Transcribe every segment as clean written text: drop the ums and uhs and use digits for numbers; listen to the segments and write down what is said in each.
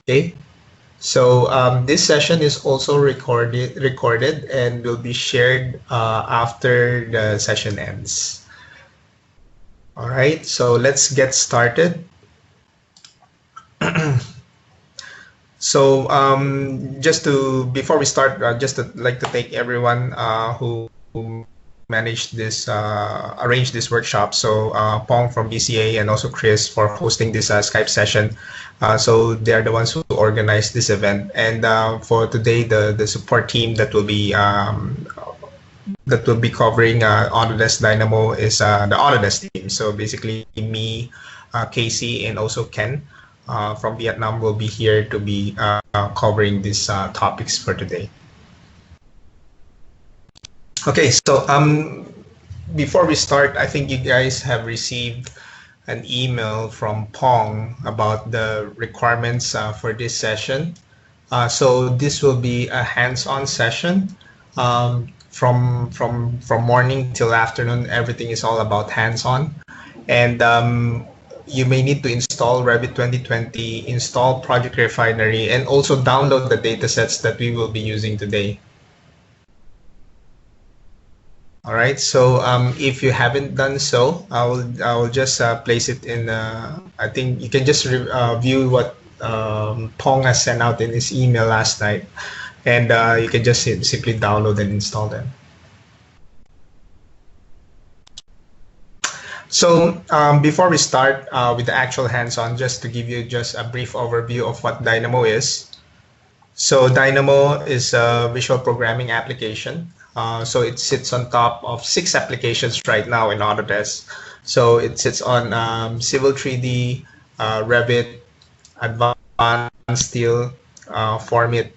Okay, so this session is also recorded and will be shared after the session ends. All right, so let's get started. So before we start, just to like to thank everyone who managed this, arranged this workshop. So Pong from BCA and also Chris for hosting this Skype session. So they're the ones who organized this event. And for today, the support team that will be covering Autodesk Dynamo is the Autodesk team. So basically me, Casey, and also Ken from Vietnam will be here to be covering these topics for today. Okay, so before we start, I think you guys have received an email from Pong about the requirements for this session. So this will be a hands-on session. From morning till afternoon, everything is all about hands-on. And you may need to install Revit 2020, install Project Refinery, and also download the datasets that we will be using today. All right, so if you haven't done so, I will just place it in. I think you can just view what Pong has sent out in his email last night, and you can just simply download and install them. So before we start with the actual hands-on, just to give you just a brief overview of what Dynamo is. So Dynamo is a visual programming application. So it sits on top of 6 applications right now in Autodesk. So it sits on Civil 3D, Revit, Advanced Steel, Formit,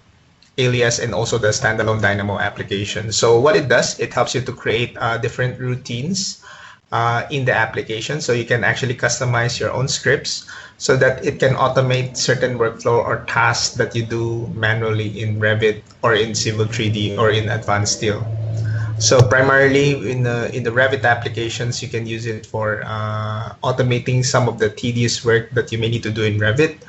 Alias, and also the standalone Dynamo application. So what it does, it helps you to create different routines in the application. So you can actually customize your own scripts so that it can automate certain workflow or tasks that you do manually in Revit or in Civil 3D or in Advanced Steel. So primarily in the Revit applications, you can use it for automating some of the tedious work that you may need to do in Revit.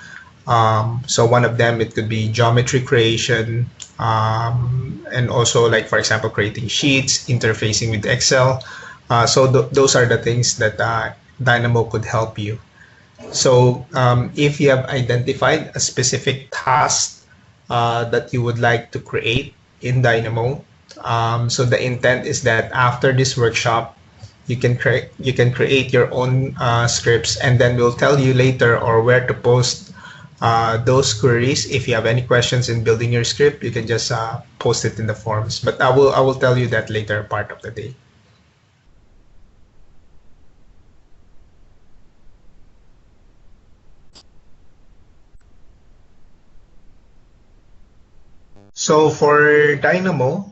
So one of them, it could be geometry creation, and also like, for example, creating sheets, interfacing with Excel. So those are the things that Dynamo could help you. So if you have identified a specific task that you would like to create in Dynamo, so the intent is that after this workshop, you can create your own scripts, and then we'll tell you later or where to post those queries. If you have any questions in building your script, you can just post it in the forums. But I will tell you that later part of the day. So for Dynamo,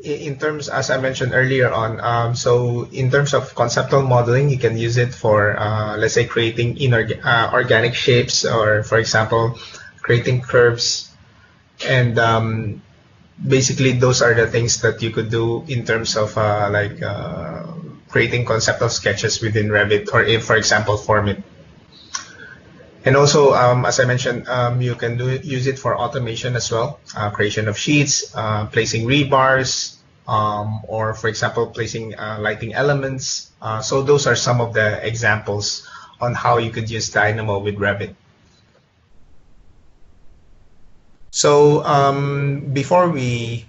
in terms, as I mentioned earlier on, so in terms of conceptual modeling, you can use it for, let's say, creating organic shapes, or for example, creating curves. And basically, those are the things that you could do in terms of creating conceptual sketches within Revit, or if, for example, Formit. And also, as I mentioned, you can use it for automation as well, creation of sheets, placing rebars, or for example, placing lighting elements. So those are some of the examples on how you could use Dynamo with Revit. So before we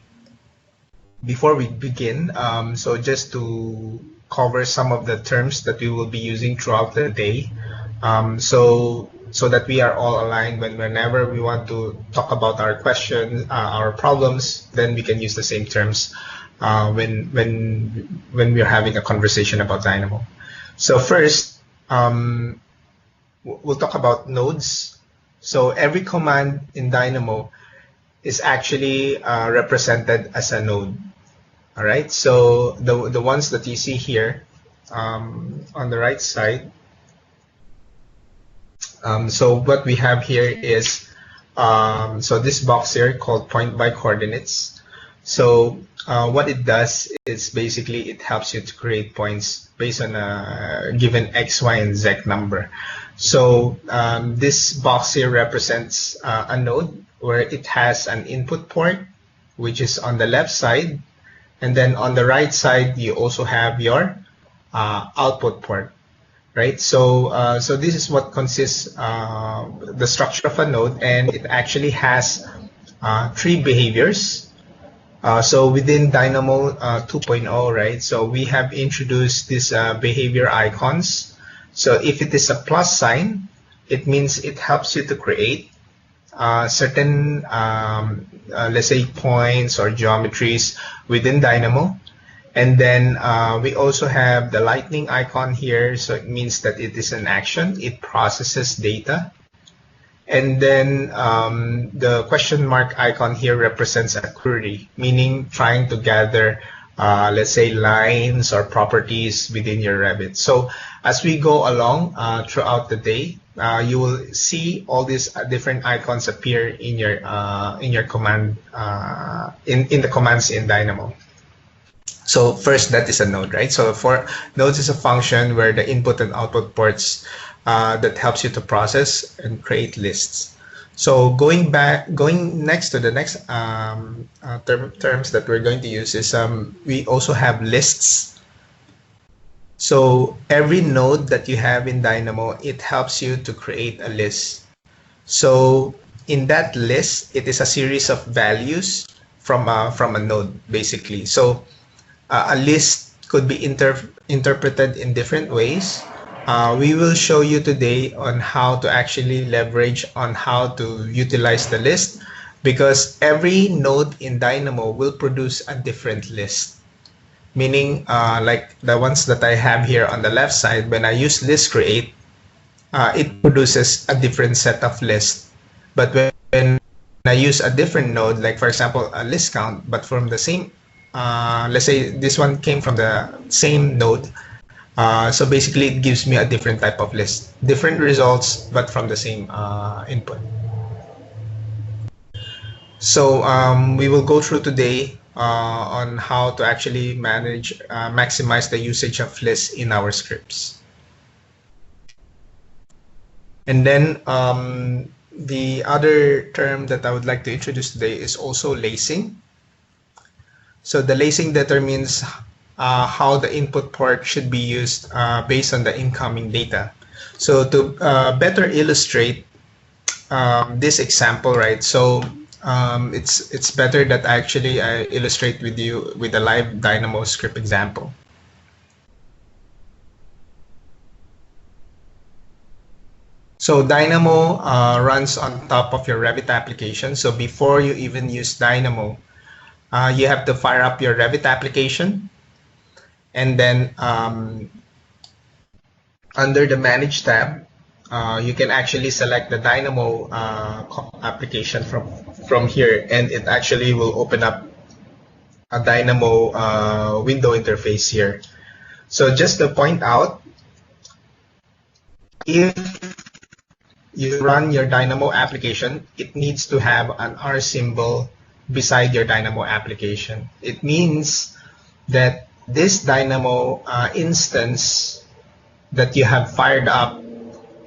begin, so just to cover some of the terms that we will be using throughout the day, so that we are all aligned whenever we want to talk about our questions, our problems, then we can use the same terms when we're having a conversation about Dynamo. So first, we'll talk about nodes. So every command in Dynamo is actually represented as a node. All right, so the ones that you see here on the right side. So what we have here is, so this box here called point by coordinates. So what it does is basically it helps you to create points based on a given X, Y, and Z number. So this box here represents a node where it has an input port, which is on the left side. And then on the right side, you also have your output port, right? So so this is what consists the structure of a node, and it actually has three behaviors. So within Dynamo 2.0, right? So we have introduced these behavior icons. So if it is a plus sign, it means it helps you to create certain, let's say, points or geometries within Dynamo. And then we also have the lightning icon here. So it means that it is an action. It processes data. And then the question mark icon here represents a query, meaning trying to gather, let's say, lines or properties within your Revit. So as we go along throughout the day, you will see all these different icons appear in your command in the commands in Dynamo. So first, that is a node, right? So for nodes is a function where the input and output ports that helps you to process and create lists. So going next to the next terms that we're going to use is we also have lists. So every node that you have in Dynamo, it helps you to create a list. So in that list, it is a series of values from a node, basically. So a list could be interpreted in different ways. We will show you today on how to actually leverage on how to utilize the list, because every node in Dynamo will produce a different list. Meaning, like the ones that I have here on the left side, when I use list create, it produces a different set of lists. But when I use a different node, like for example, a list count, but from the same, let's say this one came from the same node, so basically it gives me a different type of list, different results, but from the same input. So we will go through today on how to actually maximize the usage of lists in our scripts. And then the other term that I would like to introduce today is also lacing. So the lacing determines how the input port should be used based on the incoming data. So to better illustrate this example, right? So it's better that actually I illustrate with you with a live Dynamo script example. So Dynamo runs on top of your Revit application. So before you even use Dynamo, you have to fire up your Revit application, and then under the Manage tab, you can actually select the Dynamo application from here, and it actually will open up a Dynamo window interface here. So just to point out, if you run your Dynamo application, it needs to have an R symbol beside your Dynamo application. It means that this Dynamo instance that you have fired up,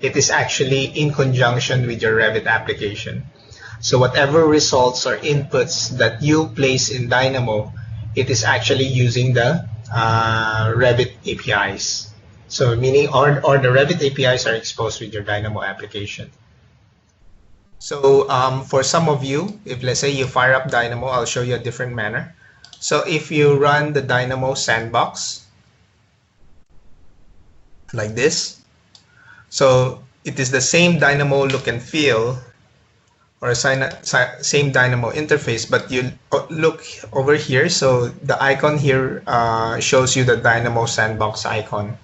it is actually in conjunction with your Revit application. So whatever results or inputs that you place in Dynamo, it is actually using the Revit APIs. So meaning, or the Revit APIs are exposed with your Dynamo application. So for some of you, if let's say you fire up Dynamo, I'll show you a different manner. So if you run the Dynamo sandbox like this, so it is the same Dynamo look and feel, or same Dynamo interface, but you look over here. So the icon here shows you the Dynamo sandbox icon.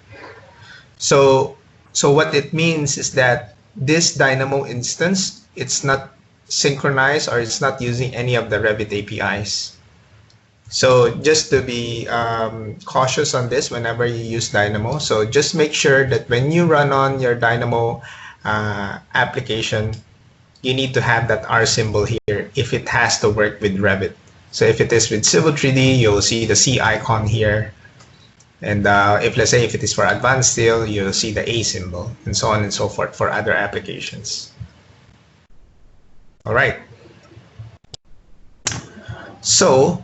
So what it means is that this Dynamo instance, it's not synchronized, or it's not using any of the Revit APIs. So just to be cautious on this whenever you use Dynamo. So just make sure that when you run on your Dynamo application, you need to have that R symbol here if it has to work with Revit. So if it is with Civil 3D, you'll see the C icon here. And if let's say if it is for advanced steel, you'll see the A symbol, and so on and so forth for other applications. All right. So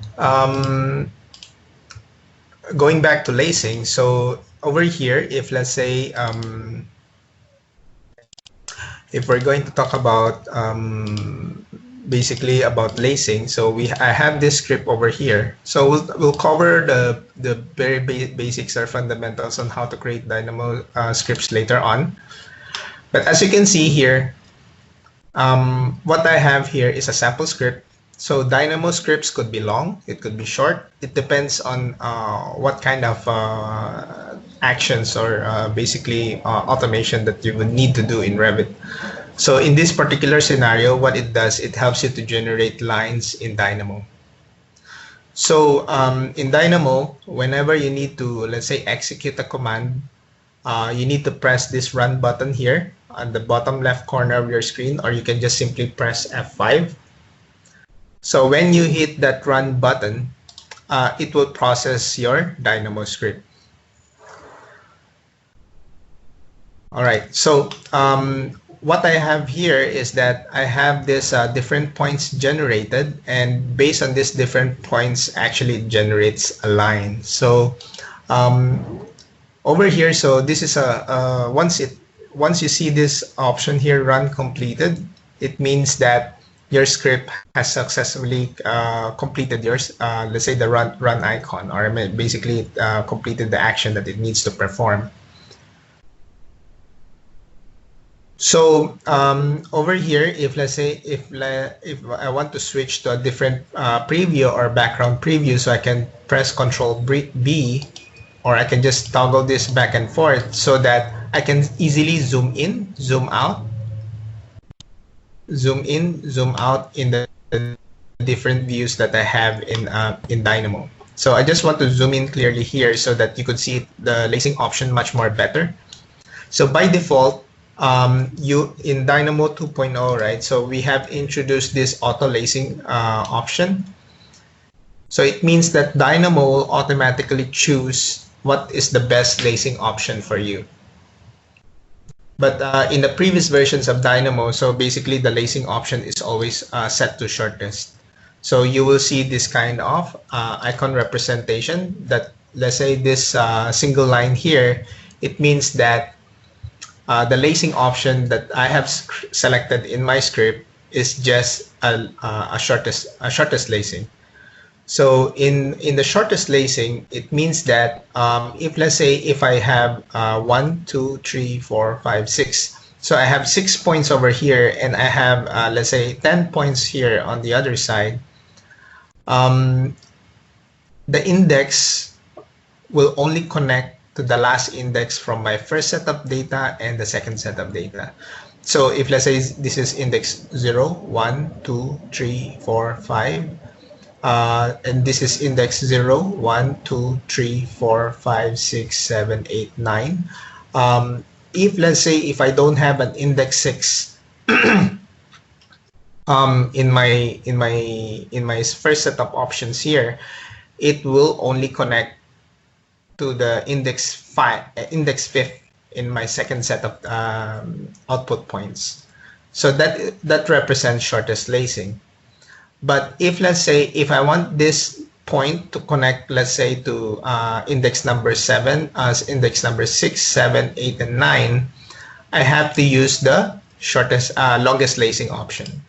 going back to lacing, so over here, if let's say if we're going to talk about basically about lacing, so I have this script over here. So we'll cover the very basics or fundamentals on how to create Dynamo scripts later on. But as you can see here, what I have here is a sample script. So Dynamo scripts could be long, it could be short. It depends on what kind of actions or basically automation that you would need to do in Revit. So in this particular scenario, what it does, it helps you to generate lines in Dynamo. So in Dynamo, whenever you need to, let's say, execute a command, you need to press this run button here on the bottom left corner of your screen, or you can just simply press F5. So when you hit that run button, it will process your Dynamo script. All right, so what I have here is that I have this different points generated, and based on these different points, actually it generates a line. So over here, so this is a once you see this option here, run completed, it means that your script has successfully completed yours, let's say the run icon, or basically completed the action that it needs to perform. So over here, if let's say if I want to switch to a different preview or background preview, so I can press Control B, or I can just toggle this back and forth so that I can easily zoom in, zoom out, zoom in, zoom out in the different views that I have in Dynamo. So I just want to zoom in clearly here so that you could see the lacing option much more better. So by default, you in Dynamo 2.0, right? So we have introduced this auto lacing option. So it means that Dynamo will automatically choose what is the best lacing option for you. But in the previous versions of Dynamo, so basically the lacing option is always set to shortest. So you will see this kind of icon representation that, let's say this single line here, it means that the lacing option that I have selected in my script is just a shortest lacing. So in the shortest lacing, it means that if let's say if I have 1, 2, 3, 4, 5, 6, so I have 6 points over here, and I have let's say 10 points here on the other side. The index will only connect to the last index from my first set of data and the second set of data. So if let's say this is index 0, 1, 2, 3, 4, 5, and this is index 0, 1, 2, 3, 4, 5, 6, 7, 8, 9. If let's say if I don't have an index 6 in my first set of options here, it will only connect to the index 5th in my second set of output points. So that represents shortest lacing. But if let's say if I want this point to connect, let's say to index number 7 as index number 6, 7, 8, and 9, I have to use the longest lacing option.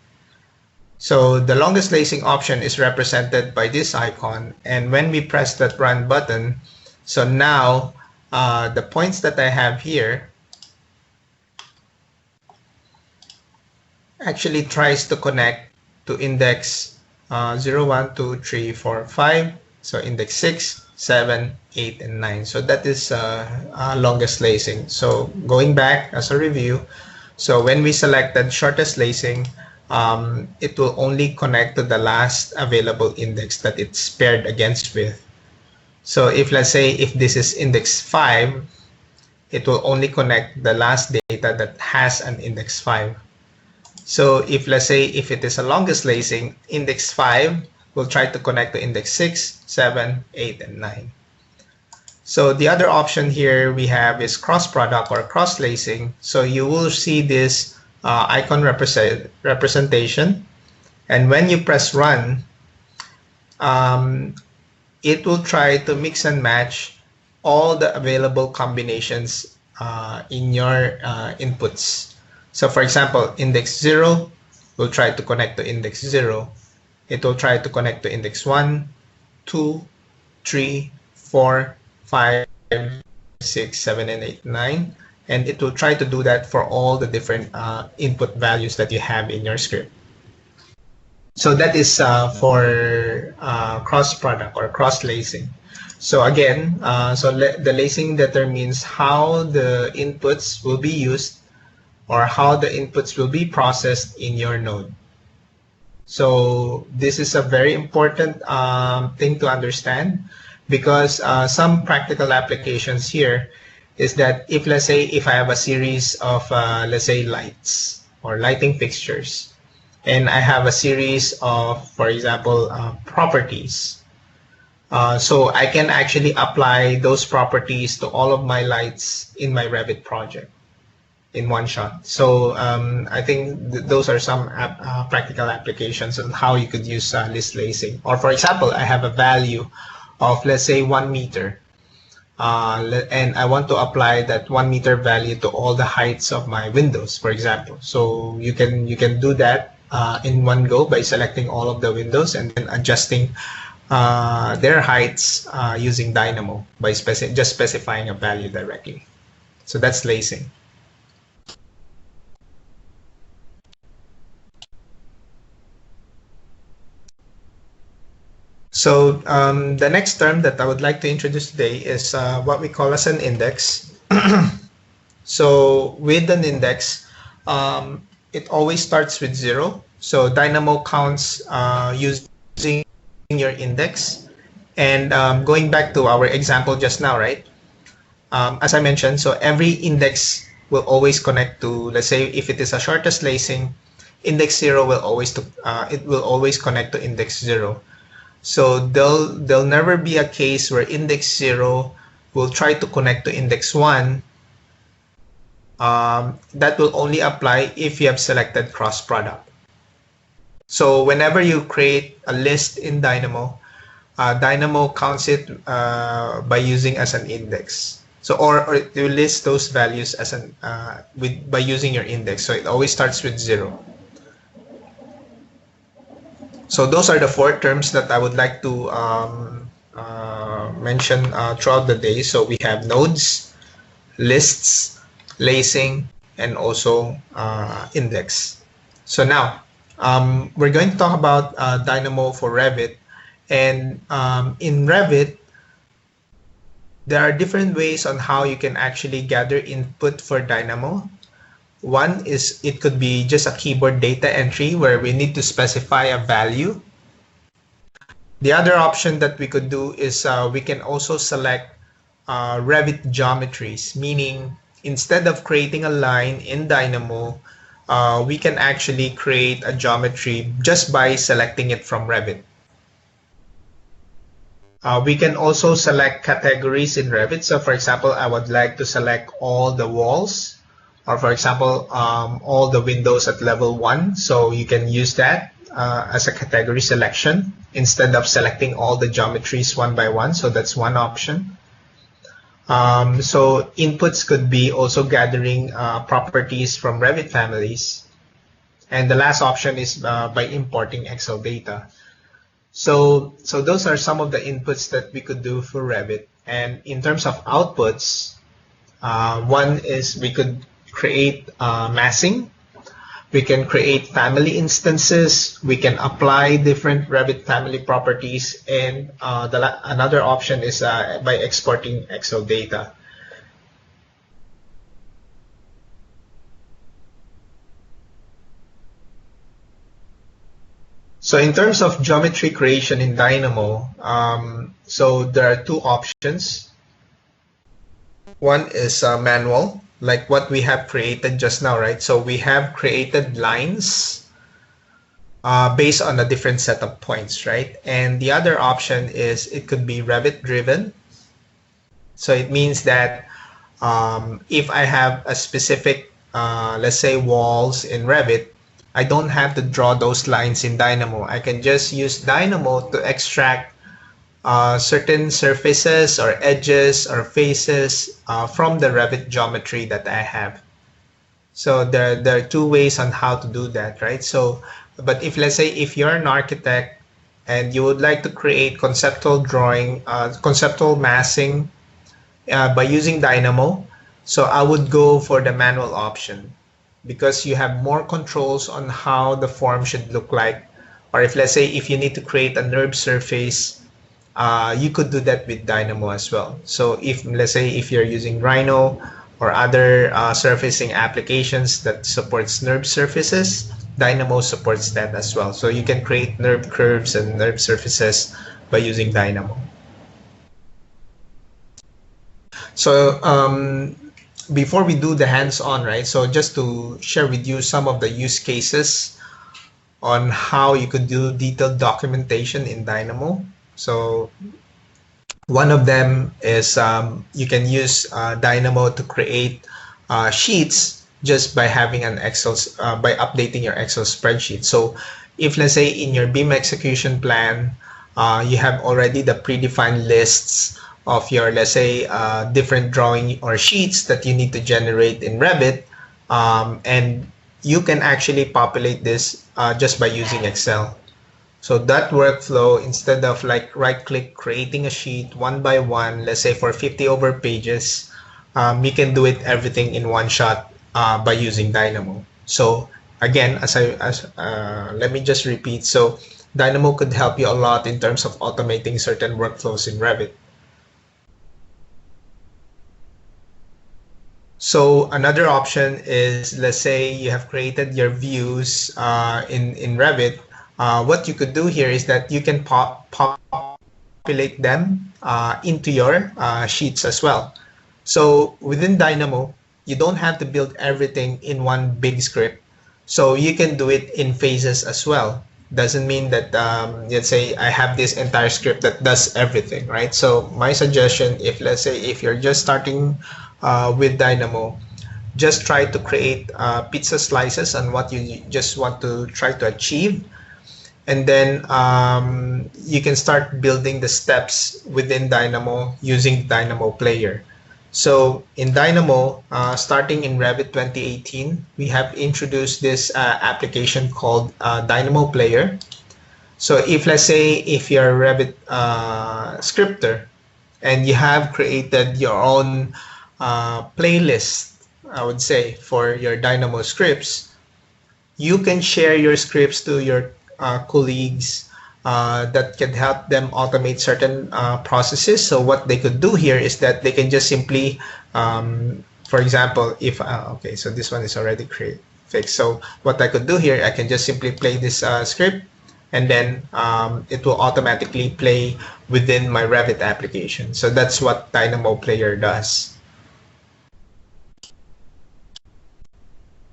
So the longest lacing option is represented by this icon, and when we press that run button, so now the points that I have here actually tries to connect to index 0, 1, 2, 3, 4, 5, so index 6, 7, 8, and 9. So that is longest lacing. So going back as a review, so when we selected shortest lacing, it will only connect to the last available index that it's paired against with. So if let's say if this is index 5, it will only connect the last data that has an index 5. So if let's say if it is a longest lacing, index 5 will try to connect to index 6, 7, 8, and 9. So the other option here we have is cross product or cross lacing. So you will see this icon representation, and when you press run, it will try to mix and match all the available combinations in your inputs. So for example, index 0 will try to connect to index 0. It will try to connect to index 1, 2, 3, 4, 5, 6, 7, and 8, 9. And it will try to do that for all the different input values that you have in your script. So that is for cross product or cross lacing. So again, the lacing determines how the inputs will be used or how the inputs will be processed in your node. So this is a very important thing to understand, because some practical applications here is that if, let's say, if I have a series of, let's say, lights or lighting fixtures, and I have a series of, for example, properties. So I can actually apply those properties to all of my lights in my Revit project in one shot. So I think those are some practical applications on how you could use list lacing. Or for example, I have a value of, let's say, 1 meter. And I want to apply that 1 meter value to all the heights of my windows, for example. So you can do that in one go by selecting all of the windows and then adjusting their heights using Dynamo by just specifying a value directly. So that's lacing. So the next term that I would like to introduce today is what we call as an index. So with an index, it always starts with 0. So Dynamo counts using your index. And going back to our example just now, right? As I mentioned, so every index will always connect to, let's say, if it is a shortest lacing, index 0 will always connect to index 0. So there'll never be a case where index 0 will try to connect to index 1. That will only apply if you have selected cross product. So whenever you create a list in Dynamo, Dynamo counts it by using as an index. So or you list those values as an by using your index. So it always starts with 0. So those are the 4 terms that I would like to mention throughout the day. So we have nodes, lists, lacing, and also index. So now we're going to talk about Dynamo for Revit. And in Revit, there are different ways on how you can actually gather input for Dynamo. One is it could be just a keyboard data entry where we need to specify a value. The other option that we could do is we can also select Revit geometries, meaning instead of creating a line in Dynamo, we can actually create a geometry just by selecting it from Revit. We can also select categories in Revit. So for example, I would like to select all the walls, or for example, all the windows at level 1. So you can use that as a category selection instead of selecting all the geometries one by one. So that's one option. So inputs could be also gathering properties from Revit families. And the last option is by importing Excel data. So those are some of the inputs that we could do for Revit. And in terms of outputs, one is we could create massing. We can create family instances. We can apply different Revit family properties. And another option is by exporting Excel data. So in terms of geometry creation in Dynamo, so there are 2 options. One is manual, like what we have created just now, right? So we have created lines based on a different set of points, right? And the other option is it could be Revit driven. So it means that if I have a specific, let's say, walls in Revit, I don't have to draw those lines in Dynamo. I can just use Dynamo to extract certain surfaces or edges or faces from the Revit geometry that I have. So there are two ways on how to do that, right? So, but if let's say if you're an architect and you would like to create conceptual drawing, conceptual massing by using Dynamo, so I would go for the manual option because you have more controls on how the form should look like. Or if let's say if you need to create a NURB surface, you could do that with Dynamo as well. So if let's say if you're using Rhino or other surfacing applications that supports NURB surfaces, Dynamo supports that as well. So you can create NURB curves and NURB surfaces by using Dynamo. So before we do the hands-on, right? So just to share with you some of the use cases on how you could do detailed documentation in Dynamo. So one of them is you can use Dynamo to create sheets just by having an Excel, by updating your Excel spreadsheet. So if let's say in your BIM execution plan, you have already the predefined lists of your, let's say, different drawing or sheets that you need to generate in Revit, and you can actually populate this just by using Excel. So that workflow, instead of like right-click creating a sheet one by one, let's say for 50 over pages, you can do it everything in one shot by using Dynamo. So again, let me just repeat. So Dynamo could help you a lot in terms of automating certain workflows in Revit. So another option is, let's say you have created your views in Revit. What you could do here is that you can populate them into your sheets as well. So within Dynamo, you don't have to build everything in one big script. So you can do it in phases as well. Doesn't mean that, let's say I have this entire script that does everything, right? So my suggestion, if let's say if you're just starting with Dynamo, just try to create pizza slices on what you just want to try to achieve. And then you can start building the steps within Dynamo using Dynamo Player. So in Dynamo, starting in Revit 2018, we have introduced this application called Dynamo Player. So if let's say if you're a Revit scripter and you have created your own playlist, I would say, for your Dynamo scripts, you can share your scripts to your colleagues that can help them automate certain processes. So what they could do here is that they can just simply, for example, if, okay, so this one is already fixed. So what I could do here, I can just simply play this script, and then it will automatically play within my Revit application. So that's what Dynamo Player does.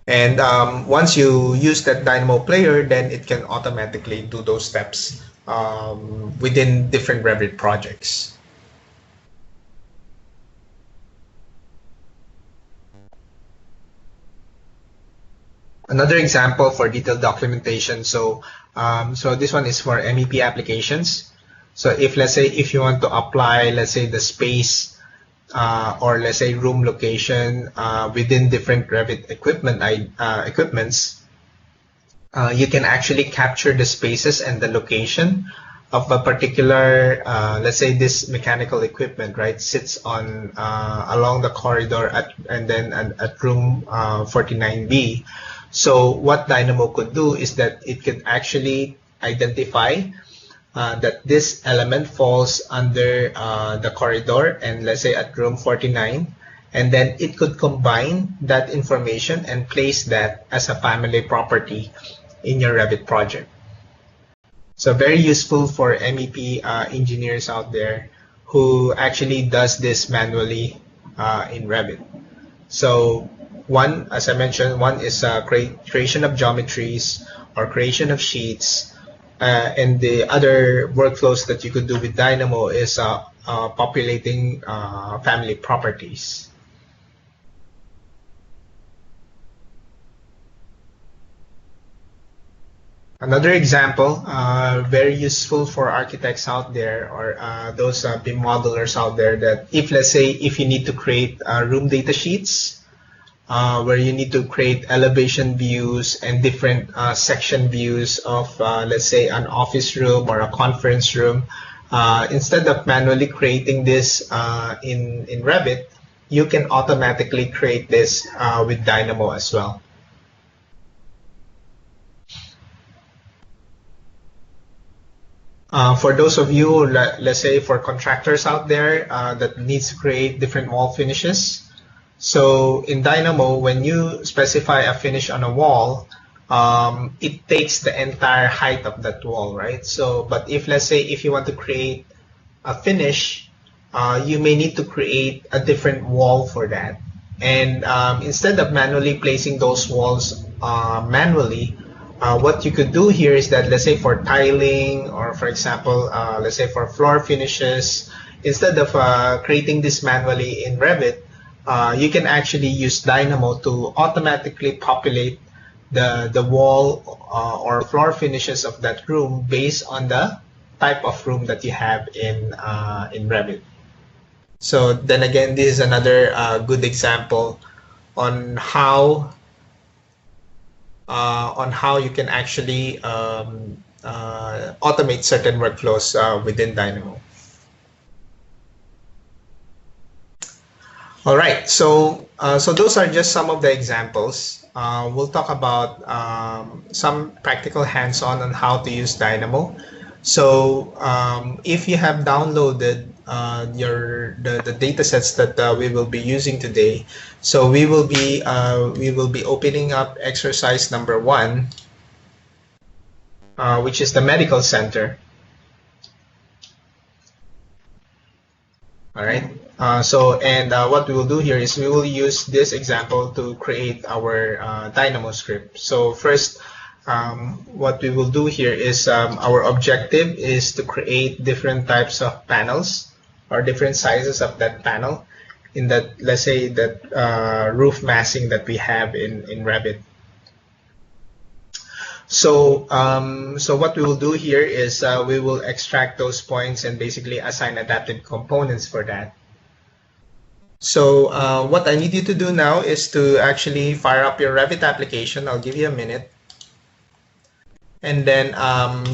And once you use that Dynamo Player, then it can automatically do those steps within different Revit projects. Another example for detailed documentation. So, so this one is for MEP applications. So if let's say if you want to apply, let's say the space or let's say room location within different Revit equipments, you can actually capture the spaces and the location of a particular, let's say this mechanical equipment, right, sits on along the corridor and then at room 49B. So what Dynamo could do is that it could actually identify that this element falls under the corridor and let's say at room 49, and then it could combine that information and place that as a family property in your Revit project. So very useful for MEP engineers out there who actually does this manually in Revit. So one, as I mentioned, one is creation of geometries, or creation of sheets. And the other workflows that you could do with Dynamo is populating family properties. Another example, very useful for architects out there, or those BIM modelers out there, that let's say if you need to create room data sheets, where you need to create elevation views and different section views of, let's say, an office room or a conference room. Instead of manually creating this in Revit, you can automatically create this with Dynamo as well. For those of you, let's say for contractors out there that needs to create different wall finishes, so in Dynamo, when you specify a finish on a wall, it takes the entire height of that wall, right? So, but if let's say if you want to create a finish, you may need to create a different wall for that. And instead of manually placing those walls manually, what you could do here is that, let's say for tiling, or for example, let's say for floor finishes, instead of creating this manually in Revit, you can actually use Dynamo to automatically populate the wall or floor finishes of that room based on the type of room that you have in Revit. So then again, this is another good example on how you can actually automate certain workflows within Dynamo. All right, so those are just some of the examples. We'll talk about some practical hands-on on how to use Dynamo. So if you have downloaded the data sets that we will be using today, so we will be opening up exercise number 1, which is the medical center. All right. What we will do here is we will use this example to create our Dynamo script. So first, what we will do here is our objective is to create different types of panels or different sizes of that panel in that, let's say, that roof massing that we have in Revit. So, what we will do here is we will extract those points and basically assign adaptive components for that. So what I need you to do now is to actually fire up your Revit application. I'll give you a minute. And then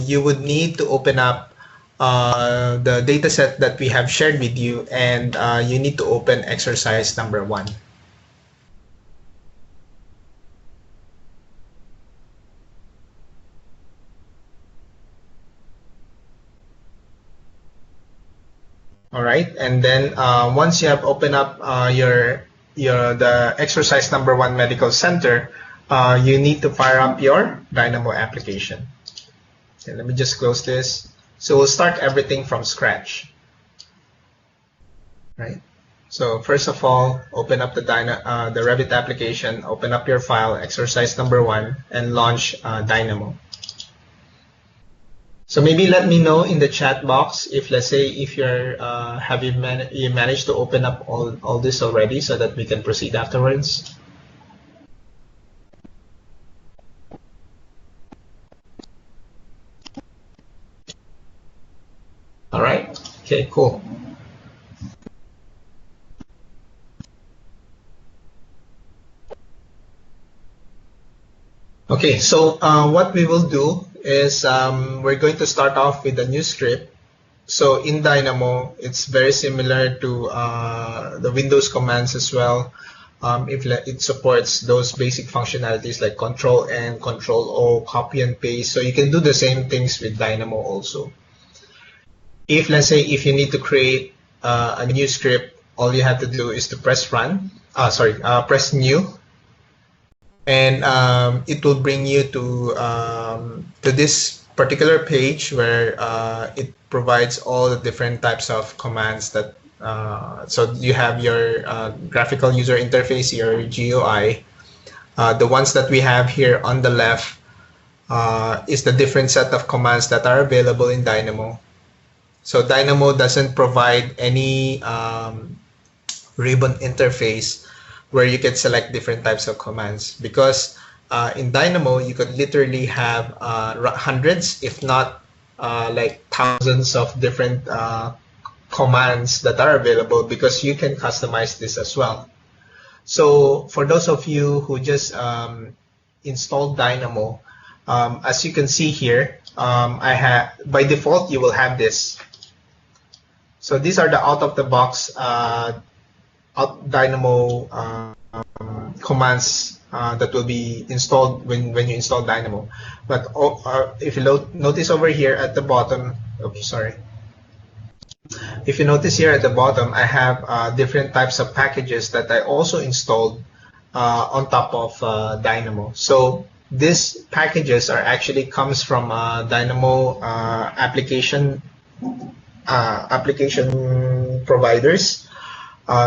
you would need to open up the data set that we have shared with you, and you need to open exercise number 1. All right, and then once you have opened up the exercise number 1 medical center, you need to fire up your Dynamo application. Okay, let me just close this. So we'll start everything from scratch. Right. So first of all, open up the Revit application, open up your file, exercise number 1, and launch Dynamo. So maybe let me know in the chat box if, let's say, if you're you managed to open up all this already, so that we can proceed afterwards. All right. Okay. Cool. Okay. So what we will do is we're going to start off with a new script. So in Dynamo, it's very similar to the Windows commands as well. If it supports those basic functionalities like Control-N, Control-O, copy and paste. So you can do the same things with Dynamo also. If, let's say, if you need to create a new script, all you have to do is to press press new. And it will bring you to this particular page where it provides all the different types of commands that so you have your graphical user interface, your GUI. The ones that we have here on the left is the different set of commands that are available in Dynamo. So Dynamo doesn't provide any ribbon interface where you can select different types of commands, because in Dynamo you could literally have hundreds, if not like thousands of different commands that are available, because you can customize this as well. So for those of you who just installed Dynamo, as you can see here, I have, by default you will have this. So these are the out-of-the-box Dynamo commands that will be installed when you install Dynamo. But if you notice over here at the bottom, oops, sorry. If you notice here at the bottom, I have different types of packages that I also installed on top of Dynamo. So these packages are actually comes from Dynamo application providers.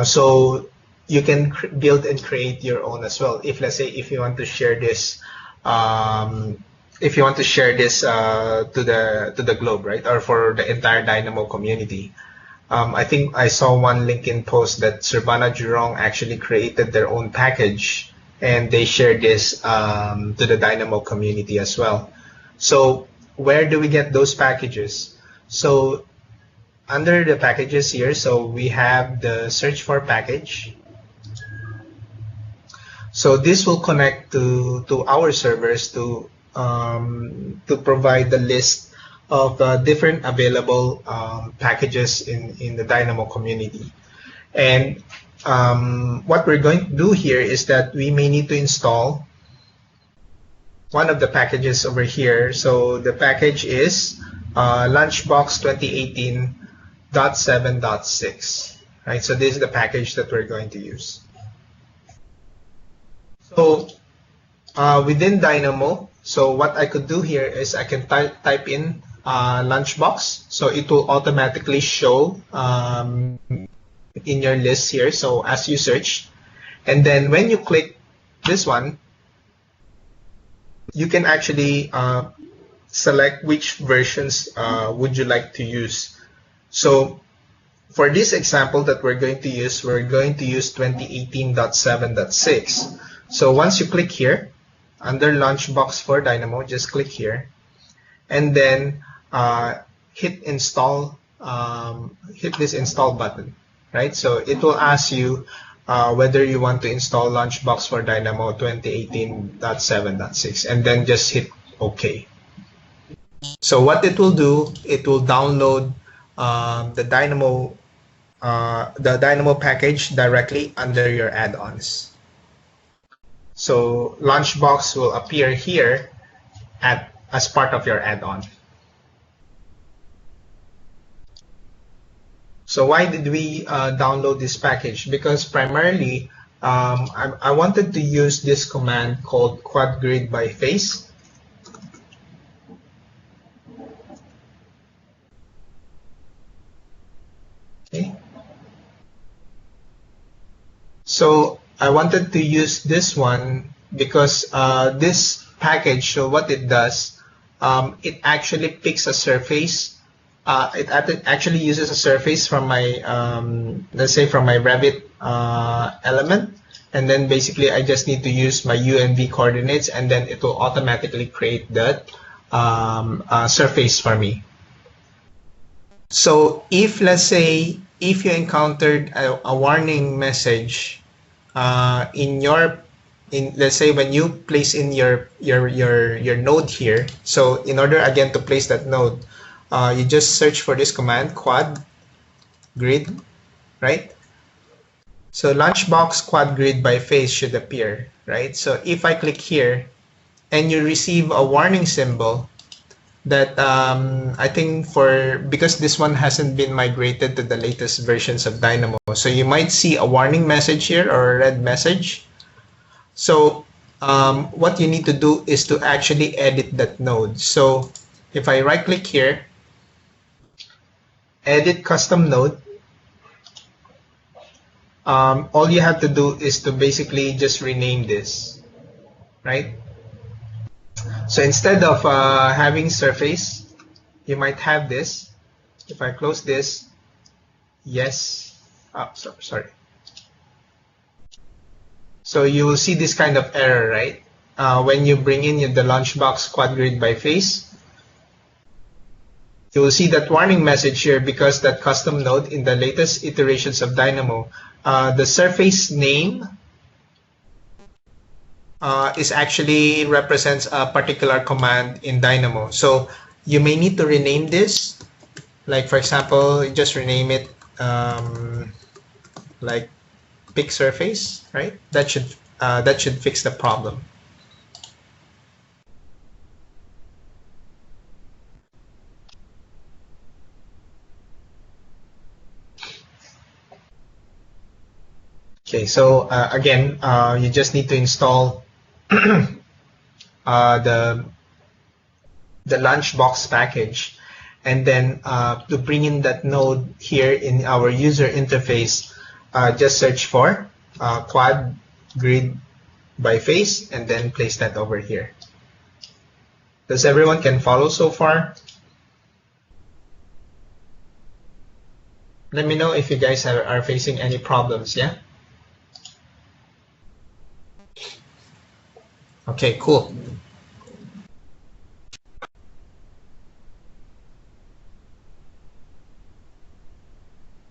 So you can build and create your own as well. If, let's say, if you want to share this, to the globe, right, or for the entire Dynamo community. I think I saw one LinkedIn post that Surbana Jurong actually created their own package, and they shared this to the Dynamo community as well. So where do we get those packages? So under the packages here, so we have the search for package. So this will connect to our servers to provide the list of different available packages in the Dynamo community. And what we're going to do here is that we may need to install one of the packages over here. So the package is Lunchbox 2018.7.6, right? So this is the package that we're going to use. So within Dynamo, so what I could do here is I can type in Lunchbox, so it will automatically show in your list here. So as you search, and then when you click this one, you can actually select which versions would you like to use. So for this example that we're going to use 2018.7.6. So once you click here under Lunchbox for Dynamo, just click here, and then hit install, hit this install button, right? So it will ask you whether you want to install Lunchbox for Dynamo 2018.7.6, and then just hit OK. So what it will do, it will download the Dynamo package directly under your add-ons. So Lunchbox will appear here as part of your add-on. So why did we download this package? Because primarily I wanted to use this command called quad grid by face. Okay. So I wanted to use this one because this package, so what it does, it actually picks a surface. It actually uses a surface from my, let's say from my Revit element, and then basically I just need to use my UNV coordinates, and then it will automatically create that surface for me. So if, let's say, if you encountered a warning message let's say when you place in your node here, so in order again to place that node, you just search for this command quad grid, right? So Lunchbox quad grid by face should appear, right? So if I click here and you receive a warning symbol that I think because this one hasn't been migrated to the latest versions of Dynamo, so you might see a warning message here or a red message. So what you need to do is to actually edit that node. So if I right click here, edit custom node, all you have to do is to basically just rename this, right? So instead of having surface, you might have this. If I close this, yes, sorry. So you will see this kind of error, right? When you bring in the launchbox quad grid by face, you will see that warning message here because that custom node in the latest iterations of Dynamo, the surface name is actually represents a particular command in Dynamo. So you may need to rename this. Like for example, just rename it like pick surface, right? That should fix the problem. Okay, so again, you just need to install the Launchbox package, and then to bring in that node here in our user interface, just search for quad grid by face and then place that over here. Does everyone can follow so far? Let me know if you guys are facing any problems, yeah? Okay, cool.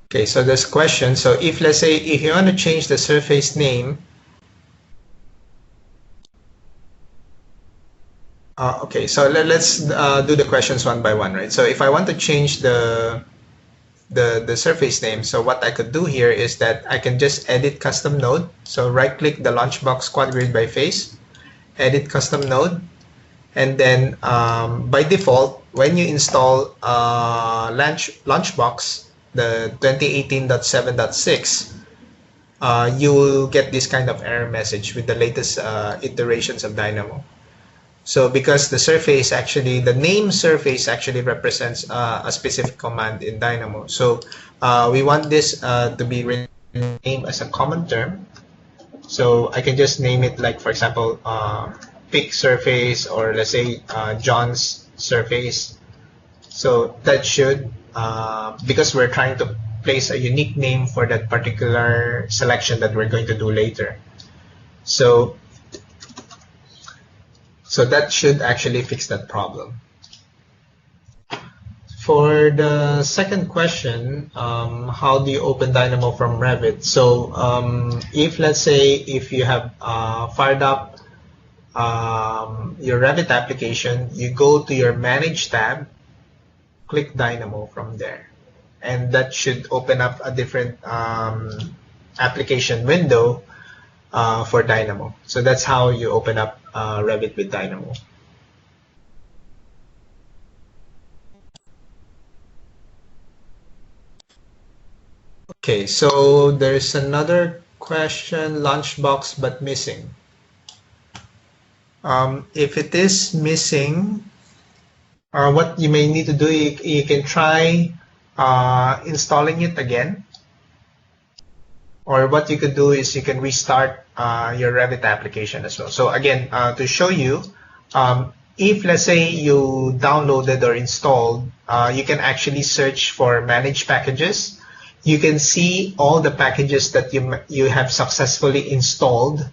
Okay, so this question, so if let's say if you want to change the surface name, okay, so let's do the questions one by one, right? So if I want to change the surface name, so what I could do here is that I can just edit custom node. So right click the launchbox quad grid by face, edit custom node, and then by default, when you install launchbox, the 2018.7.6, you will get this kind of error message with the latest iterations of Dynamo. So because the surface actually, the name surface actually represents a specific command in Dynamo. So we want this to be renamed as a common term. So I can just name it like, for example, pick surface, or let's say John's surface. So that should, because we're trying to place a unique name for that particular selection that we're going to do later. So that should actually fix that problem. For the second question, how do you open Dynamo from Revit? So if let's say if you have fired up your Revit application, you go to your Manage tab, click Dynamo from there, and that should open up a different application window for Dynamo. So that's how you open up Revit with Dynamo. Okay, so there's another question, Lunchbox but missing. If it is missing, what you may need to do, you can try installing it again. Or what you could do is you can restart your Revit application as well. So again, to show you, if let's say you downloaded or installed, you can actually search for manage packages. You can see all the packages that you have successfully installed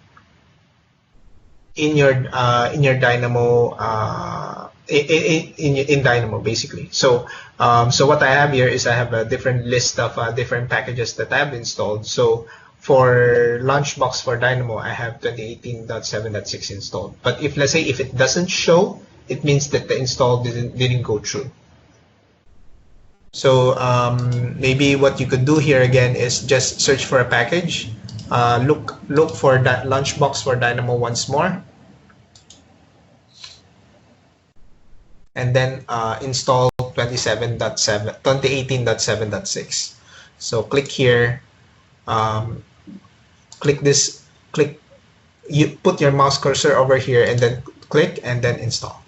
in your Dynamo in Dynamo basically. So so what I have here is I have a different list of different packages that I've installed. So for Launchbox for Dynamo, I have 2018.7.6 installed. But if let's say if it doesn't show, it means that the install didn't go through. So maybe what you could do here again is just search for a package, look for that Launchbox for Dynamo once more, and then install 2018.7.6. So click here, you put your mouse cursor over here and then click and then install.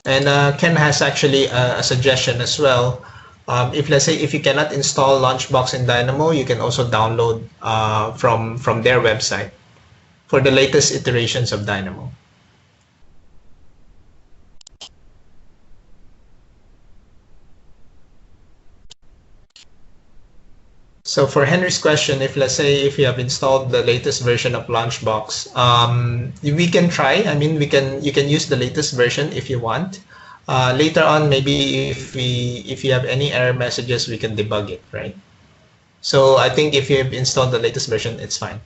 And Ken has actually a suggestion as well. If let's say if you cannot install Launchbox in Dynamo, you can also download from their website for the latest iterations of Dynamo. So for Henry's question, if let's say if you have installed the latest version of Launchbox, we can try. I mean, you can use the latest version if you want. Later on, maybe if you have any error messages, we can debug it, right? So I think if you've installed the latest version, it's fine.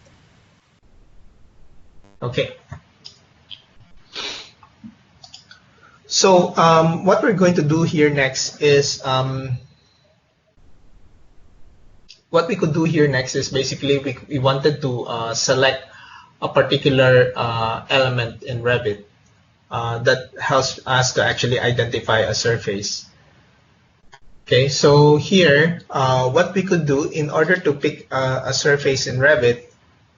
Okay. So what we're going to do here next is what we could do here next is basically we wanted to select a particular element in Revit that helps us to actually identify a surface. Okay, so here what we could do in order to pick a surface in Revit,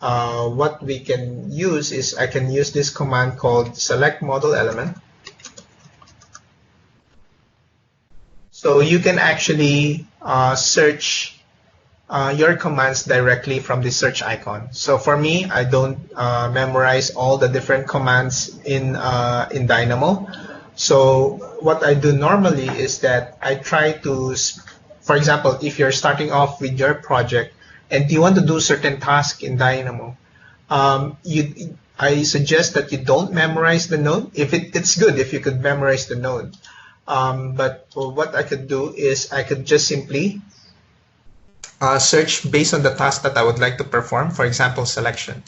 what we can use is I can use this command called select model element. So you can actually search your commands directly from the search icon. So for me, I don't memorize all the different commands in Dynamo. So what I do normally is that I try to, for example, if you're starting off with your project and you want to do certain tasks in Dynamo, I suggest that you don't memorize the node. If it's good if you could memorize the node. But what I could do is I could just simply search based on the task that I would like to perform, for example, selection.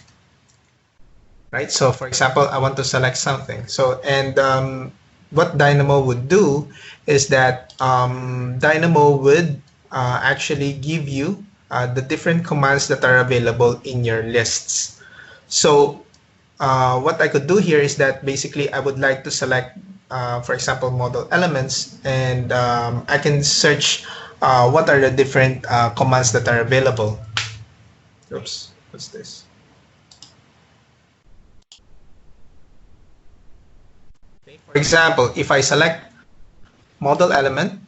Right? So for example, I want to select something. So, and what Dynamo would do is that Dynamo would actually give you the different commands that are available in your lists. So what I could do here is that basically I would like to select, for example, model elements, and I can search what are the different commands that are available. Oops, what's this? Okay, for example, if I select model element,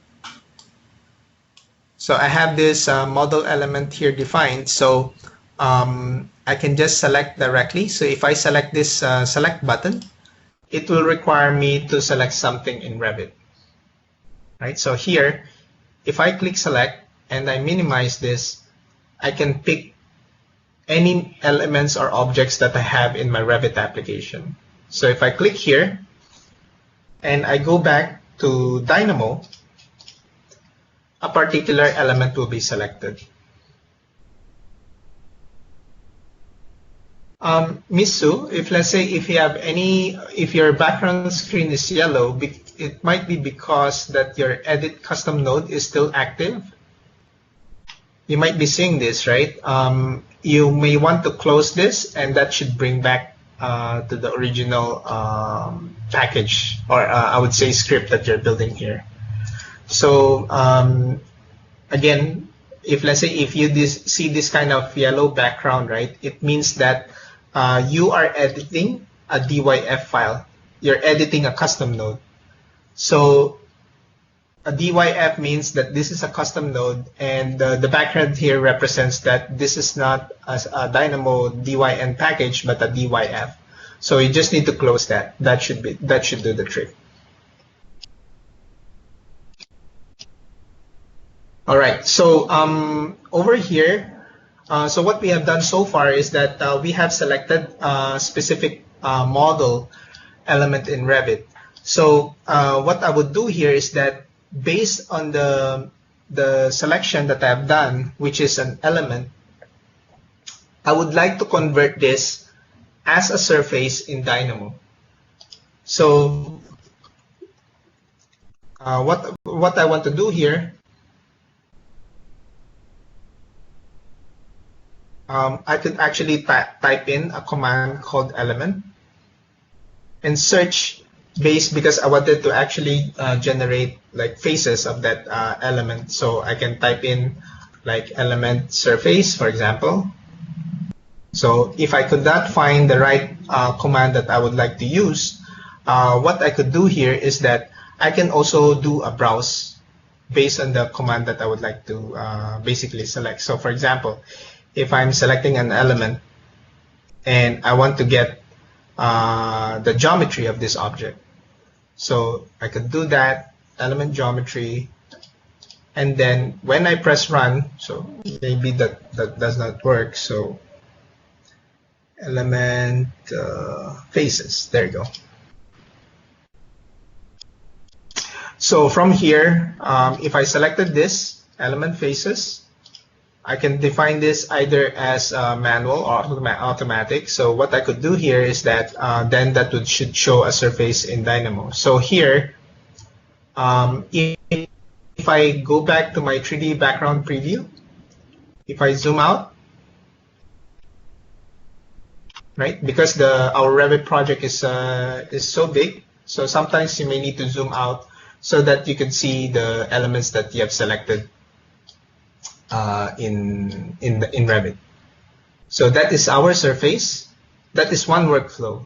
so I have this model element here defined, so I can just select directly. So if I select this select button, it will require me to select something in Revit. Right, so here, if I click select and I minimize this, I can pick any elements or objects that I have in my Revit application. So if I click here and I go back to Dynamo, a particular element will be selected. Miss Sue, if let's say if you have if your background screen is yellow, it might be because that your edit custom node is still active. You might be seeing this, right? You may want to close this, and that should bring back to the original package, or I would say script that you're building here. So again, if let's say if you see this kind of yellow background, right, it means that you are editing a DYF file. You're editing a custom node. So a DYF means that this is a custom node, and the background here represents that this is not a Dynamo DYN package, but a DYF. So you just need to close that. That should do the trick. All right. So over here, so what we have done so far is that we have selected a specific model element in Revit. So what I would do here is that based on the selection that I've done, which is an element, I would like to convert this as a surface in Dynamo. So what I want to do here, I could actually type in a command called element and search because I wanted to actually generate like faces of that element. So I can type in like element surface, for example. So if I could not find the right command that I would like to use, what I could do here is that I can also do a browse. based on the command that I would like to basically select. So for example, if I'm selecting an element and I want to get the geometry of this object, so I could do that, element geometry, and then when I press run, so maybe that does not work, so element faces, there you go. So from here, if I selected this element faces, I can define this either as manual or automatic. So what I could do here is that then that should show a surface in Dynamo. So here, if I go back to my 3D background preview, if I zoom out, right, because our Revit project is so big, so sometimes you may need to zoom out so that you can see the elements that you have selected in Revit. So that is our surface. That is one workflow.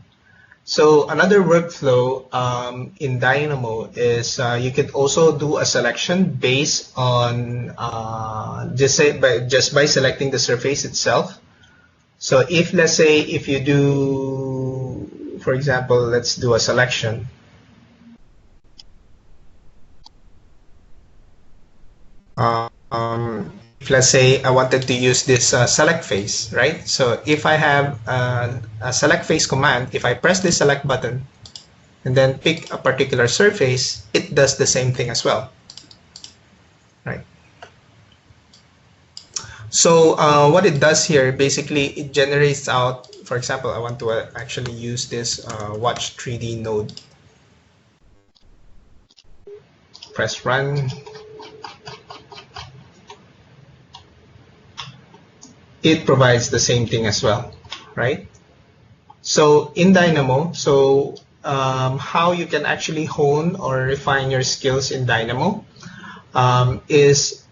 So another workflow in Dynamo is you could also do a selection based on just by selecting the surface itself. So if, let's say, if you do, for example, let's do a selection. If, let's say, I wanted to use this select face, right? So if I have a select face command, if I press the select button and then pick a particular surface, it does the same thing as well, right? So what it does here, basically, it generates out, for example, I want to actually use this watch 3D node. Press run. It provides the same thing as well, right? So in Dynamo, so how you can actually hone or refine your skills in Dynamo is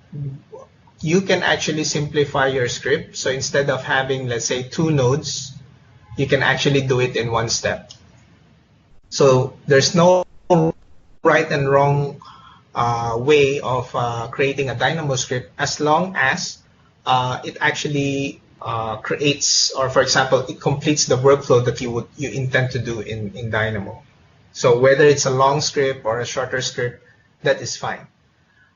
you can actually simplify your script. So instead of having, let's say, 2 nodes, you can actually do it in one step. So there's no right and wrong way of creating a Dynamo script, as long as it actually creates, or for example, it completes the workflow that you intend to do in Dynamo. So whether it's a long script or a shorter script, that is fine.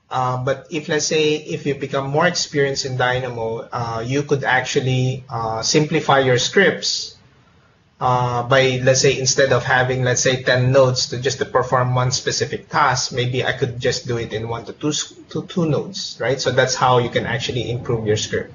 But if, let's say, if you become more experienced in Dynamo, you could actually simplify your scripts by, let's say, instead of having, let's say, 10 nodes to perform one specific task, maybe I could just do it in 1 to 2 nodes, right? So that's how you can actually improve your script.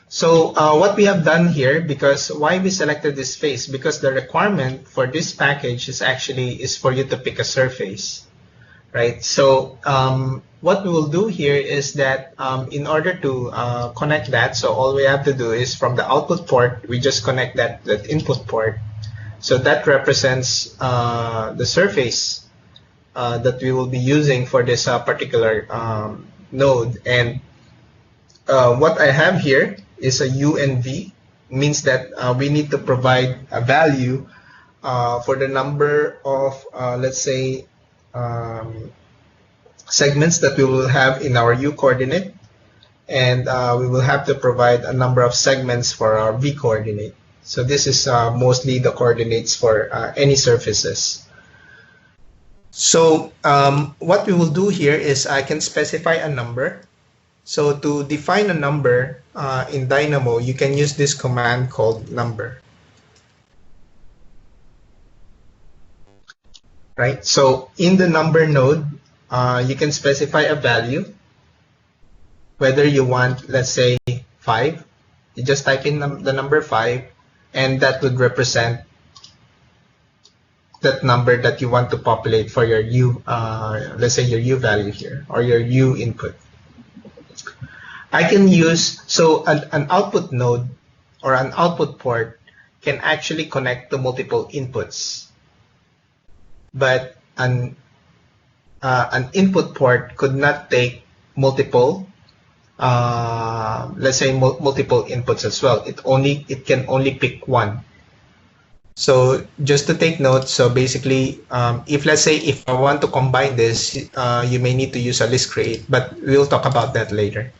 So what we have done here, because why we selected this face, because the requirement for this package is for you to pick a surface, right? So what we will do here is that in order to connect that, so all we have to do is from the output port, we just connect that input port. So that represents the surface that we will be using for this particular node. And what I have here is a U and V, means that we need to provide a value for the number of, let's say, segments that we will have in our U coordinate, and we will have to provide a number of segments for our V coordinate. So this is mostly the coordinates for any surfaces. So what we will do here is I can specify a number. So to define a number in Dynamo, you can use this command called number. Right? So in the number node, you can specify a value, whether you want, let's say, 5. You just type in the number 5, and that would represent that number that you want to populate for your U, let's say your U value here, or your U input. I can use, so an output node or an output port can actually connect to multiple inputs, but an input port could not take multiple, let's say multiple inputs as well. It can only pick one. So just to take note, so basically, if let's say if I want to combine this, you may need to use a list create, but we'll talk about that later.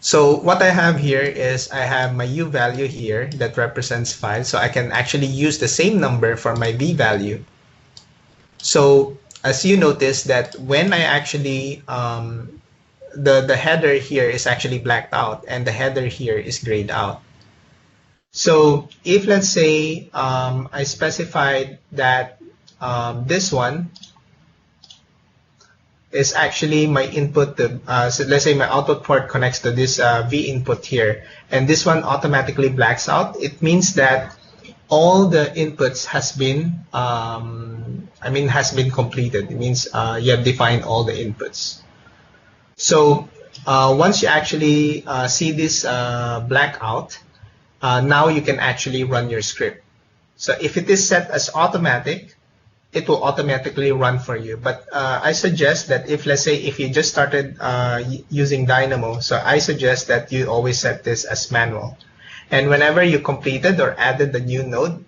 So what I have here is I have my U value here that represents 5. So I can actually use the same number for my V value. So as you notice that when I actually, the header here is actually blacked out and the header here is grayed out. So if let's say I specified that this one is actually my input to, so let's say my output port connects to this V input here, and this one automatically blacks out. It means that all the inputs has been, has been completed. It means you have defined all the inputs. So once you actually see this blackout, now you can actually run your script. So if it is set as automatic, it will automatically run for you. But I suggest that if, let's say, if you just started using Dynamo, so I suggest that you always set this as manual. And whenever you completed or added the new node,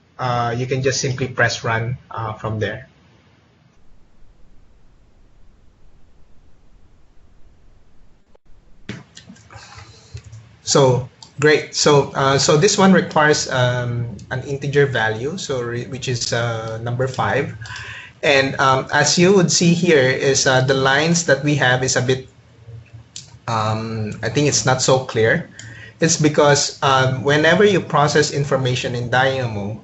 you can just simply press run from there. So great. So so this one requires an integer value, so which is number 5. And as you would see here is the lines that we have is a bit, I think it's not so clear. It's because whenever you process information in Dynamo,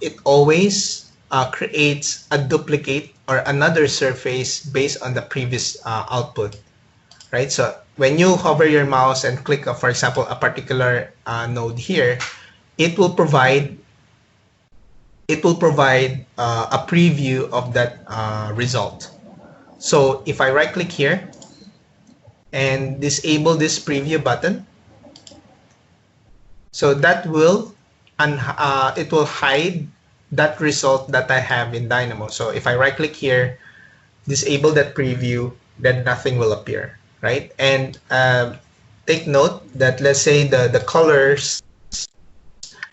it always creates a duplicate or another surface based on the previous output, right? So when you hover your mouse and click, for example, a particular node here, it will provide a preview of that result. So if I right click here and disable this preview button, so that will it will hide that result that I have in Dynamo. So if I right click here, disable that preview, then nothing will appear, right? And take note that let's say the colors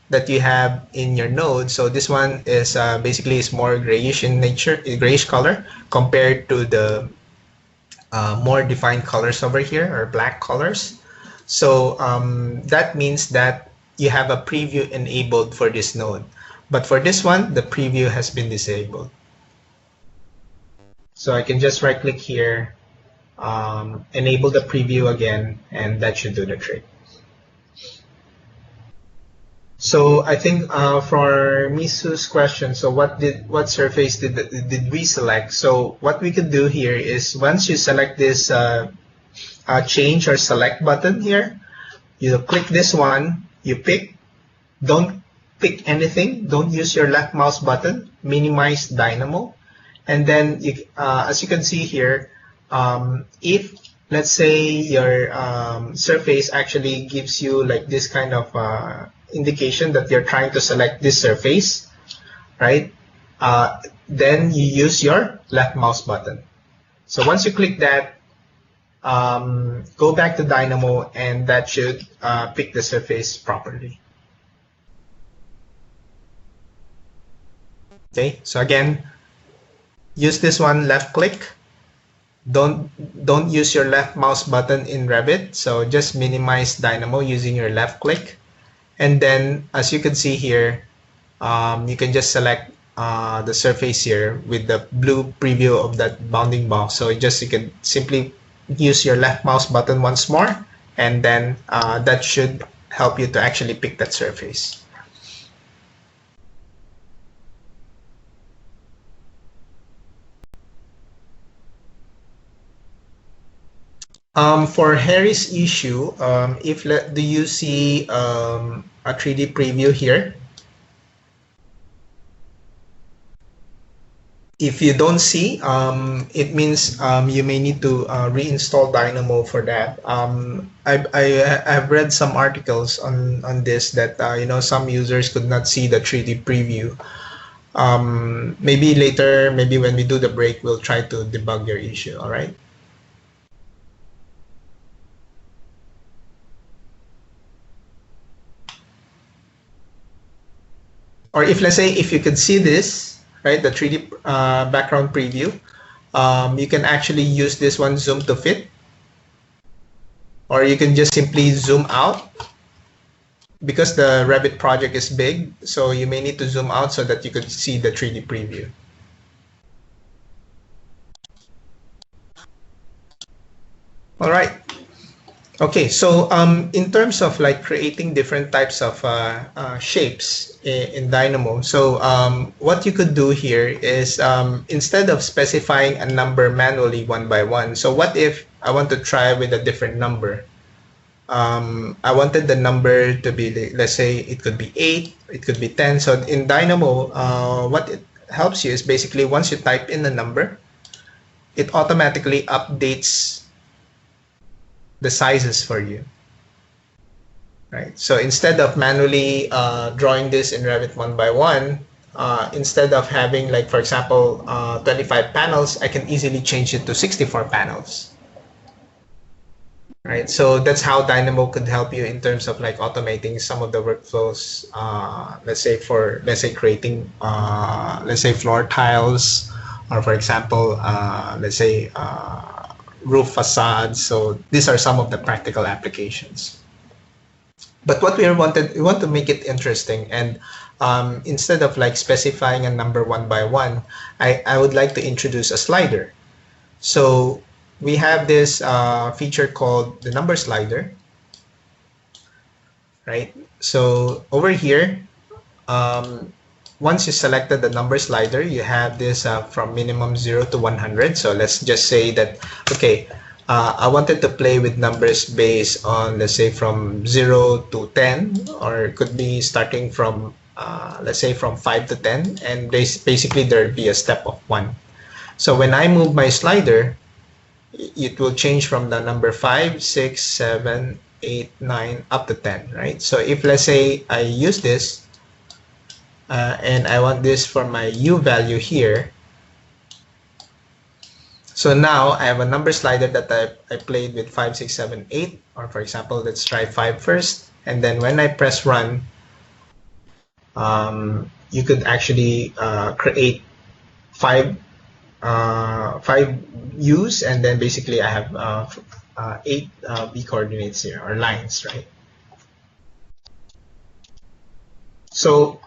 that you have in your node. So this one is basically is more grayish in nature, grayish color compared to the more defined colors over here or black colors. So that means that you have a preview enabled for this node. But for this one, the preview has been disabled. So I can just right click here, enable the preview again, and that should do the trick. So I think for Misu's question, so what surface did we select? So what we could do here is once you select this change or select button here, you click this one, you pick, don't pick anything, don't use your left mouse button, minimize Dynamo, and then you, as you can see here, if let's say your surface actually gives you like this kind of indication that you're trying to select this surface, right? Then you use your left mouse button. So once you click that, go back to Dynamo and that should pick the surface properly. Okay, so again, use this one, left click. Don't use your left mouse button in Revit. So just minimize Dynamo using your left click. And then as you can see here, you can just select the surface here with the blue preview of that bounding box. So just you can simply use your left mouse button once more, and then that should help you to actually pick that surface. For Harry's issue, do you see a 3D preview here? If you don't see, it means you may need to reinstall Dynamo for that. I've read some articles on this that some users could not see the 3D preview. Maybe later, maybe when we do the break, we'll try to debug your issue. All right. or if let's say if you could see this, right, the 3D background preview, you can actually use this one zoom to fit, or you can just simply zoom out because the Revit project is big, so you may need to zoom out so that you could see the 3D preview. All right. Okay, so in terms of like creating different types of shapes in Dynamo, so what you could do here is instead of specifying a number manually one by one, so what if I want to try with a different number? I wanted the number to be, let's say it could be 8, it could be 10. So in Dynamo, what it helps you is basically once you type in the number, it automatically updates the sizes for you, right? So instead of manually drawing this in Revit one by one, instead of having like, for example, 25 panels, I can easily change it to 64 panels, right? So that's how Dynamo could help you in terms of like automating some of the workflows, let's say creating, let's say floor tiles, or for example, let's say roof facades. So these are some of the practical applications. But what we want to make it interesting, and instead of like specifying a number one by one, I would like to introduce a slider. So we have this feature called the number slider, right? So over here, once you selected the number slider, you have this from minimum 0 to 100. So let's just say that, okay, I wanted to play with numbers based on, let's say, from 0 to 10, or it could be starting from, let's say, from 5 to 10, and basically there'd be a step of 1. So when I move my slider, it will change from the number 5, 6, 7, 8, 9, up to 10, right? So if, let's say, I use this, and I want this for my U value here. So now I have a number slider that I played with 5, 6, 7, 8, or for example, let's try 5 first. And then when I press run, you could actually create 5 U's, and then basically I have 8 V coordinates here, or lines, right? So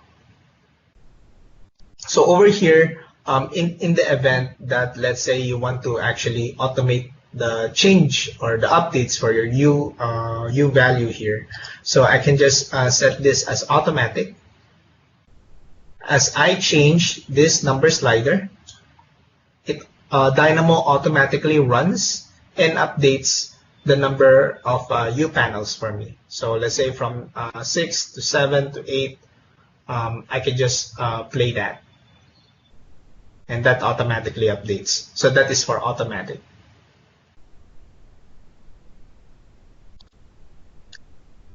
over here, in the event that, let's say, you want to actually automate the change or the updates for your U value here, so I can just set this as automatic. As I change this number slider, Dynamo automatically runs and updates the number of U panels for me. So let's say from 6 to 7 to 8, I can just play that, and that automatically updates. So that is for automatic.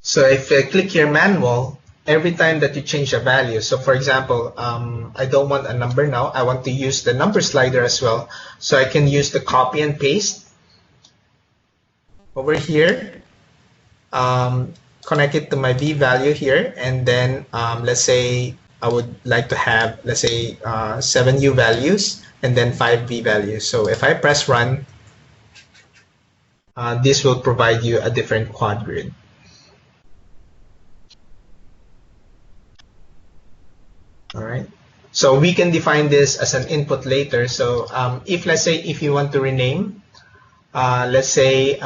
So if I click here manual, every time that you change a value, so for example, I don't want a number now, I want to use the number slider as well. So I can use the copy and paste over here, connect it to my V value here, and then let's say I would like to have, let's say, 7 U values and then 5 V values. So if I press run, this will provide you a different quad grid. All right. So we can define this as an input later. So if, let's say, if you want to rename, let's say,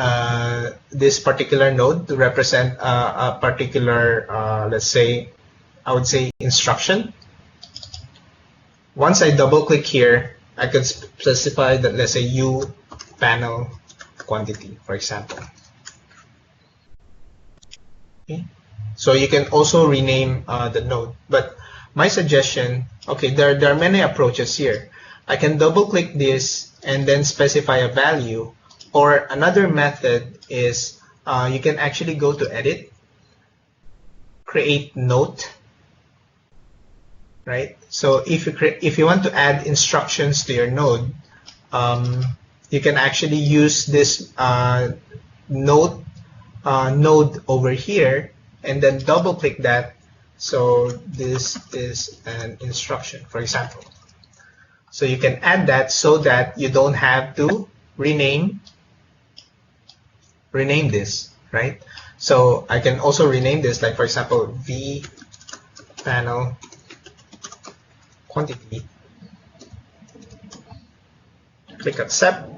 this particular node to represent a particular, let's say, I would say instruction. Once I double click here, I can specify that, let's say, U panel quantity, for example. Okay. So you can also rename the node. But my suggestion, okay, there are many approaches here. I can double click this and then specify a value, or another method is you can actually go to edit, create note, right? So if you want to add instructions to your node, you can actually use this node over here, and then double click that, So this is an instruction, for example. So you can add that so that you don't have to rename this, right? So I can also rename this, like for example, V panel quantity. Click accept.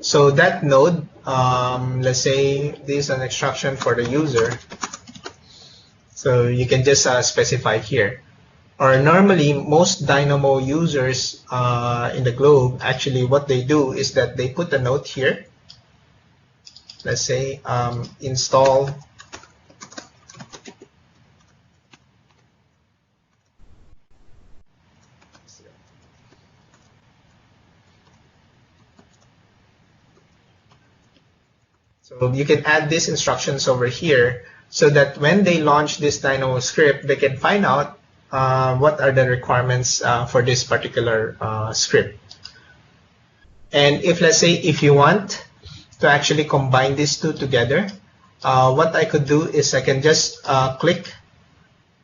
So that node, let's say this is an instruction for the user. So you can just specify here. Or normally, most Dynamo users in the globe, actually what they do is that they put a note here. Let's say install So you can add these instructions over here so that when they launch this Dynamo script, they can find out what are the requirements for this particular script. And if, let's say, if you want to actually combine these two together, what I could do is I can just click,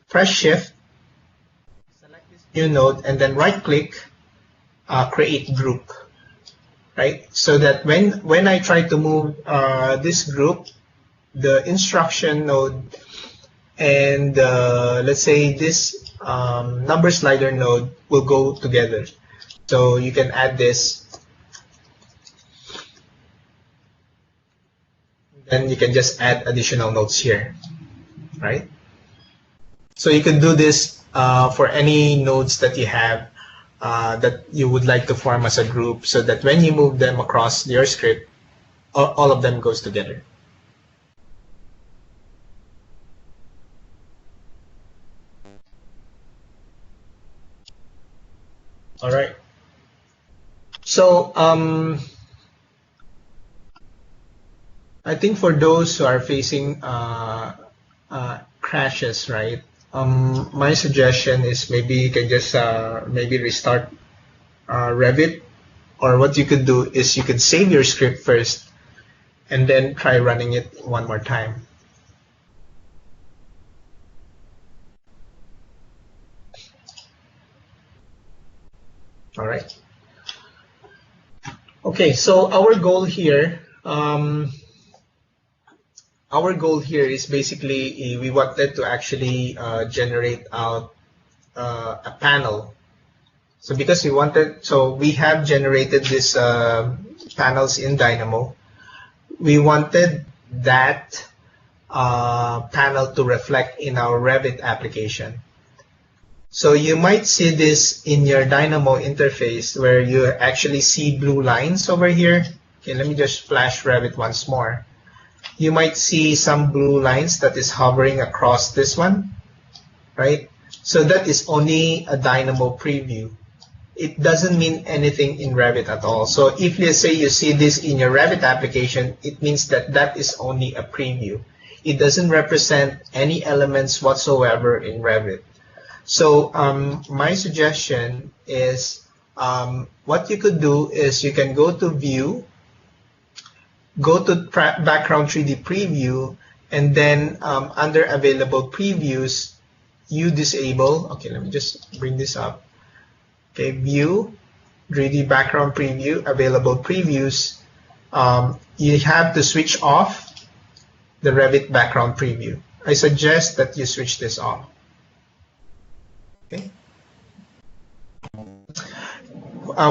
press Shift, select this new node, and then right-click, create group. Right, so that when I try to move this group, the instruction node and let's say this number slider node will go together. So you can add this, then you can just add additional nodes here, right? So you can do this for any nodes that you have that you would like to form as a group, so that when you move them across your script, all of them goes together. All right. So I think for those who are facing crashes, right? My suggestion is maybe you can just maybe restart Revit, or what you could do is you could save your script first and then try running it one more time. All right. Okay, so our goal here is basically we wanted to actually generate out a panel. So because we have generated these panels in Dynamo, we wanted that panel to reflect in our Revit application. So you might see this in your Dynamo interface where you actually see blue lines over here. Okay, let me just flash Revit once more. You might see some blue lines that is hovering across this one, right? So that is only a Dynamo preview. It doesn't mean anything in Revit at all. So if, let's say, you see this in your Revit application, it means that that is only a preview. It doesn't represent any elements whatsoever in Revit. So my suggestion is what you could do is you can go to View, go to Background 3D Preview, and then under Available Previews, you disable, okay, let me just bring this up. Okay, View, 3D Background Preview, Available Previews. You have to switch off the Revit Background Preview. I suggest that you switch this off. Okay.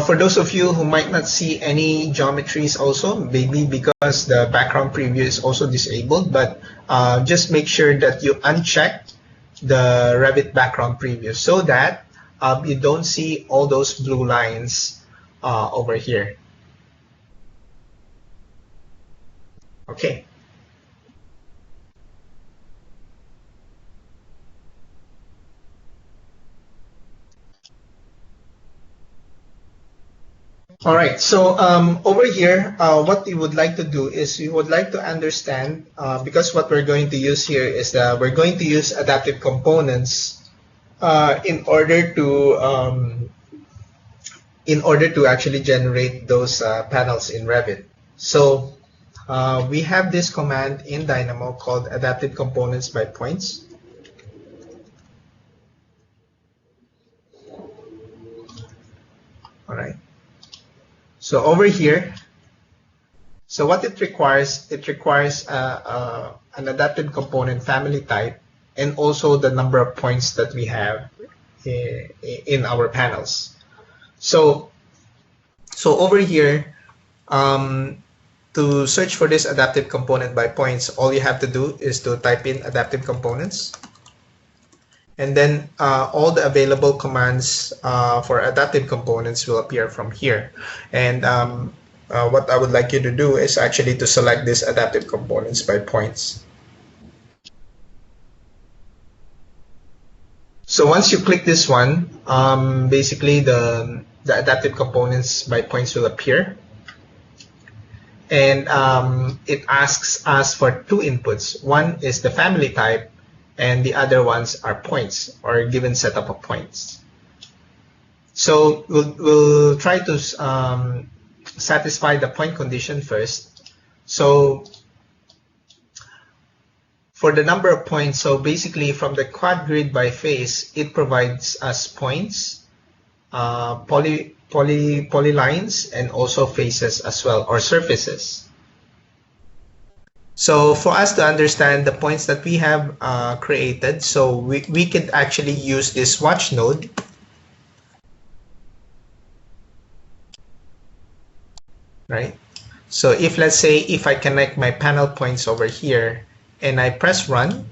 For those of you who might not see any geometries also, maybe because the background preview is also disabled, but just make sure that you uncheck the Revit background preview so that you don't see all those blue lines over here. Okay. All right, so over here, what we would like to do is we would like to understand, because what we're going to use here is that we're going to use adaptive components in order to actually generate those panels in Revit. So we have this command in Dynamo called adapted components by points. All right. So over here, so what it requires an adapted component family type and also the number of points that we have in our panels. So over here, to search for this adaptive component by points, all you have to do is to type in adaptive components. And then all the available commands for adaptive components will appear from here. And what I would like you to do is actually to select this adaptive components by points. So once you click this one, basically the adaptive components by points will appear. And it asks us for two inputs. One is the family type, and the other ones are points or given setup of points. So we'll try to satisfy the point condition first. So for the number of points, so basically from the quad grid by face, it provides us points, polylines, and also faces as well, or surfaces. So for us to understand the points that we have created, so we could actually use this watch node. Right? So if let's say if I connect my panel points over here and I press run,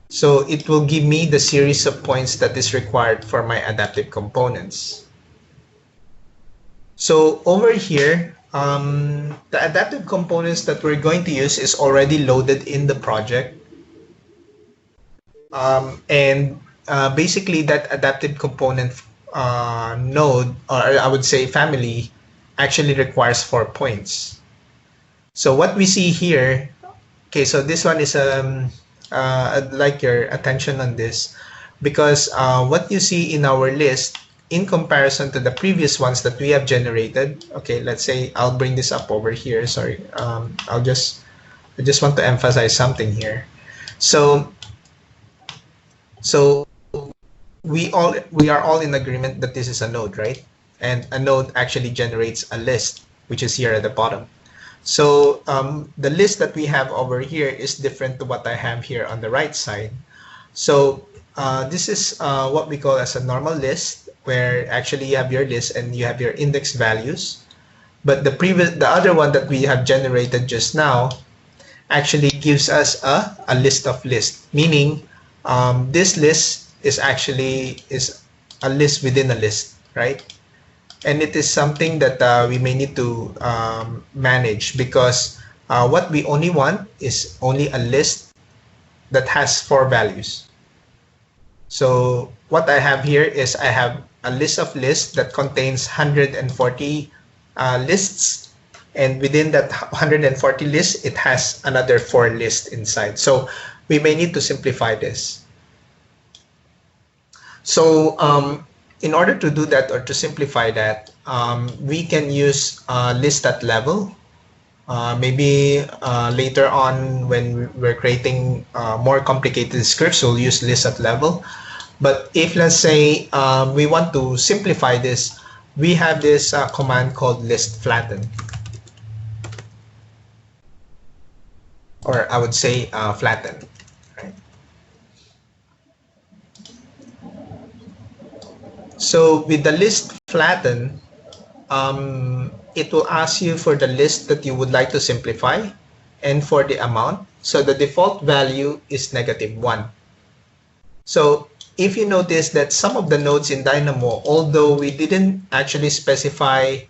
so it will give me the series of points that is required for my adaptive components. So over here, the adaptive components that we're going to use is already loaded in the project. Basically that adaptive component node, or I would say family, actually requires 4 points. So what we see here, okay, so this one is I'd like your attention on this, because what you see in our list in comparison to the previous ones that we have generated, okay, let's say I'll bring this up over here. Sorry, I just want to emphasize something here. So we are all in agreement that this is a node, right? And a node actually generates a list, which is here at the bottom. So the list that we have over here is different to what I have here on the right side. So this is what we call as a normal list, where actually you have your list and you have your index values. But the other one that we have generated just now actually gives us a list of lists, meaning this list is actually a list within a list, right? And it is something that we may need to manage, because what we only want is only a list that has 4 values. So what I have here is I have a list of lists that contains 140 lists, and within that 140 lists, it has another 4 lists inside. So we may need to simplify this. So in order to do that, or to simplify that, we can use list at level. Maybe later on when we're creating more complicated scripts, we'll use list at level. But if let's say we want to simplify this, we have this command called list flatten. Or I would say flatten. Right? So with the list flatten, it will ask you for the list that you would like to simplify and for the amount. So the default value is -1. So if you notice that some of the nodes in Dynamo, although we didn't actually specify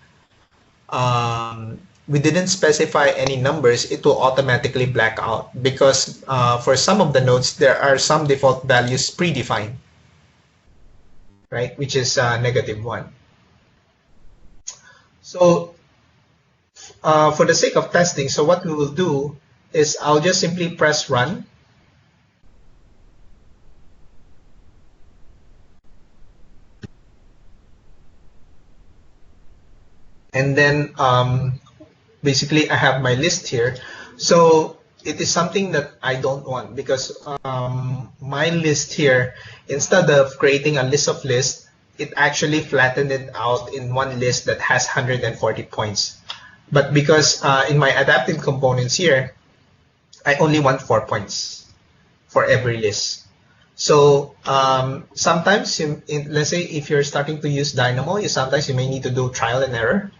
any numbers, it will automatically black out, because for some of the nodes there are some default values predefined, right, which is -1. So for the sake of testing, so what we will do is I'll just simply press run. And then basically I have my list here. So it is something that I don't want, because my list here, instead of creating a list of lists, it actually flattened it out in one list that has 140 points. But because in my adaptive components here, I only want 4 points for every list. So sometimes, let's say if you're starting to use Dynamo, sometimes you may need to do trial and error.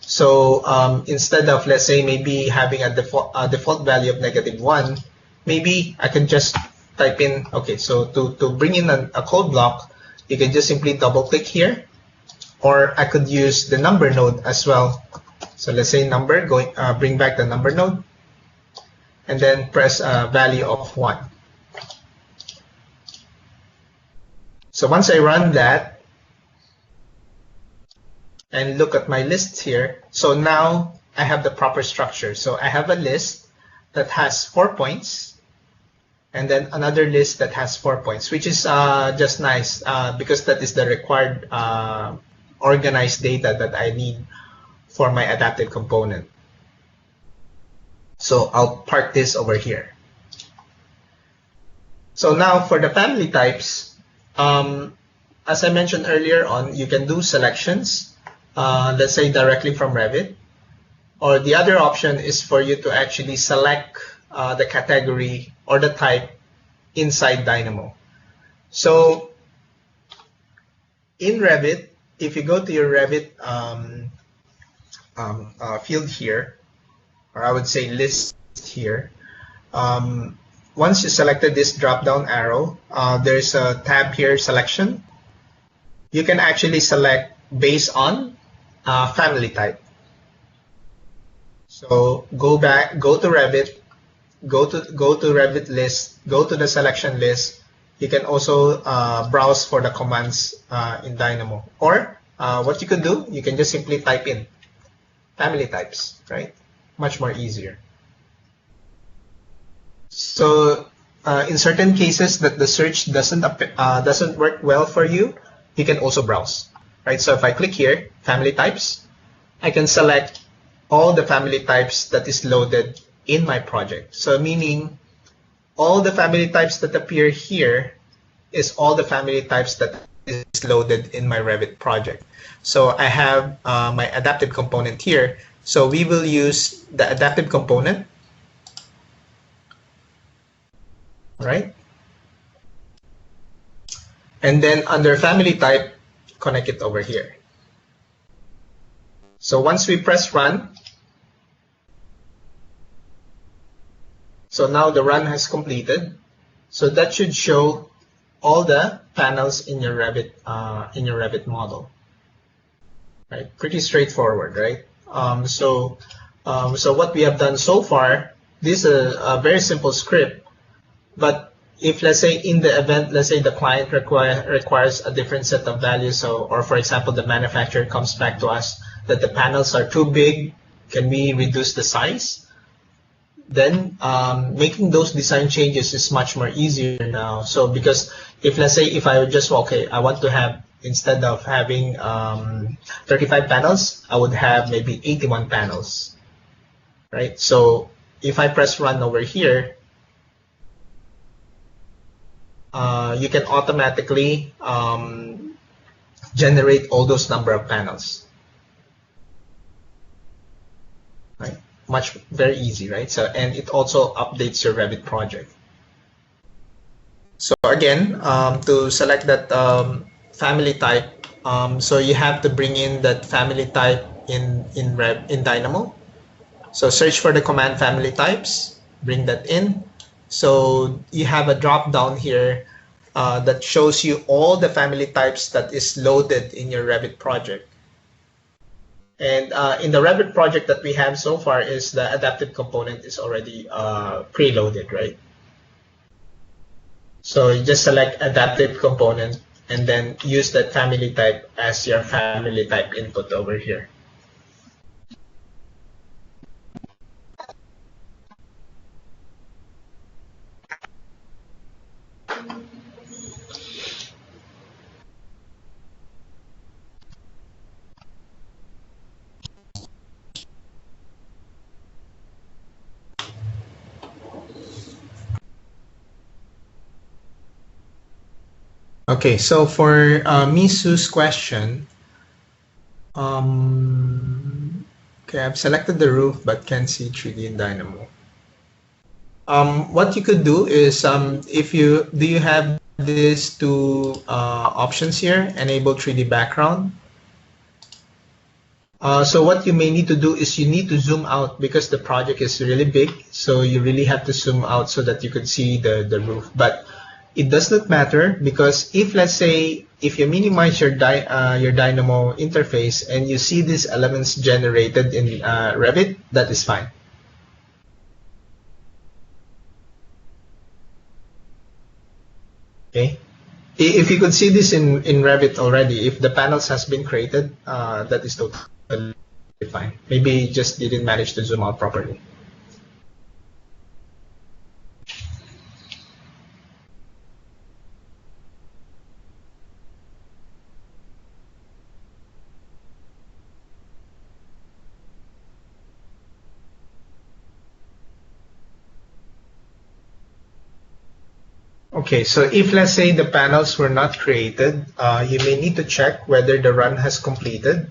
So instead of, let's say, maybe having a default value of -1, maybe I can just type in, okay, so to bring in a code block, you can just simply double click here, or I could use the number node as well. So let's say number, bring back the number node, and then press a value of 1. So once I run that and look at my list here, so now I have the proper structure. So I have a list that has 4 points, and then another list that has 4 points, which is just nice because that is the required organized data that I need for my adaptive component. So I'll park this over here. So now for the family types, as I mentioned earlier on, you can do selections, let's say directly from Revit. Or the other option is for you to actually select the category or the type inside Dynamo. So in Revit, if you go to your Revit field here, or I would say list here, once you selected this drop-down arrow, there's a tab here, selection. You can actually select based on family type. So go to Revit, go to Revit list, go to the selection list. You can also browse for the commands in Dynamo. Or what you could do, you can just simply type in family types, right? Much more easier. So in certain cases that the search doesn't work well for you, you can also browse, right? So if I click here, family types, I can select all the family types that is loaded in my project. So meaning all the family types that appear here is all the family types that is loaded in my Revit project. So I have my adaptive component here. So we will use the adaptive component, right? And then under family type, connect it over here. So once we press run, so now the run has completed. So that should show all the panels in your Revit model. Right? Pretty straightforward, right? So what we have done so far, this is a very simple script. But if, let's say, in the event, let's say the client requires a different set of values, or for example, the manufacturer comes back to us that the panels are too big, can we reduce the size? Then making those design changes is much more easier now. So because if, let's say, if I just, okay, I want to have, instead of having 35 panels, I would have maybe 81 panels, right? So if I press run over here, you can automatically generate all those number of panels, right? Very easy, right? So, and it also updates your Revit project. So again, to select that family type, so you have to bring in that family type in Dynamo. So search for the command family types, bring that in. So you have a drop down here that shows you all the family types that is loaded in your Revit project. And in the Revit project that we have so far is the adaptive component is already preloaded, right? So you just select adaptive component and then use that family type as your family type input over here. Okay, so for Misu's question, okay, I've selected the roof but can't see 3D in Dynamo. What you could do is, if you do you have these two options here, enable 3D background. So what you may need to do is you need to zoom out because the project is really big. So you really have to zoom out so that you could see the roof. But it does not matter because if, let's say, if you minimize your Dynamo interface and you see these elements generated in Revit, that is fine. Okay. If you could see this in Revit already, if the panels has been created, that is totally fine. Maybe you just didn't manage to zoom out properly. Okay, so if let's say the panels were not created, you may need to check whether the run has completed.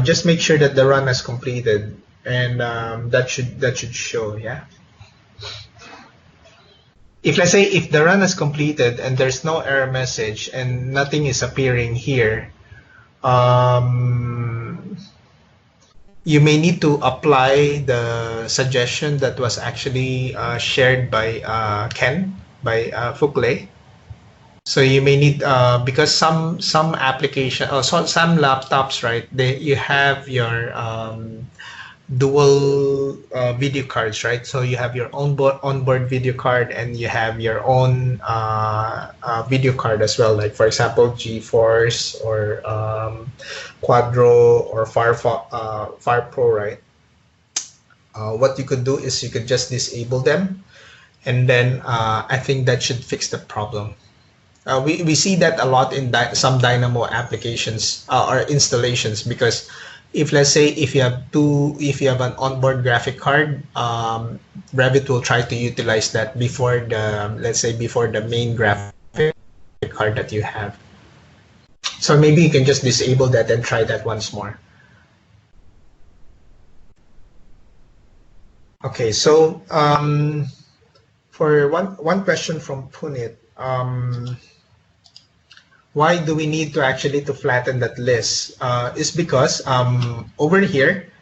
Just make sure that the run has completed, and that should show, yeah. If let's say if the run has completed and there's no error message and nothing is appearing here, um, you may need to apply the suggestion that was actually shared by Ken, by Fukle. So you may need because some application, so some laptops, right? You have your dual video cards, right? So you have your onboard video card and you have your own video card as well. Like for example, GeForce or Quadro or Fire Pro, right? What you could do is you could just disable them, and then I think that should fix the problem. We see that a lot in some Dynamo applications or installations because if let's say if you have an onboard graphic card, Revit will try to utilize that before the, let's say, before the main graphic card that you have. So maybe you can just disable that and try that once more. Okay, so for one question from Punit, why do we need to actually to flatten that list? Is because over here,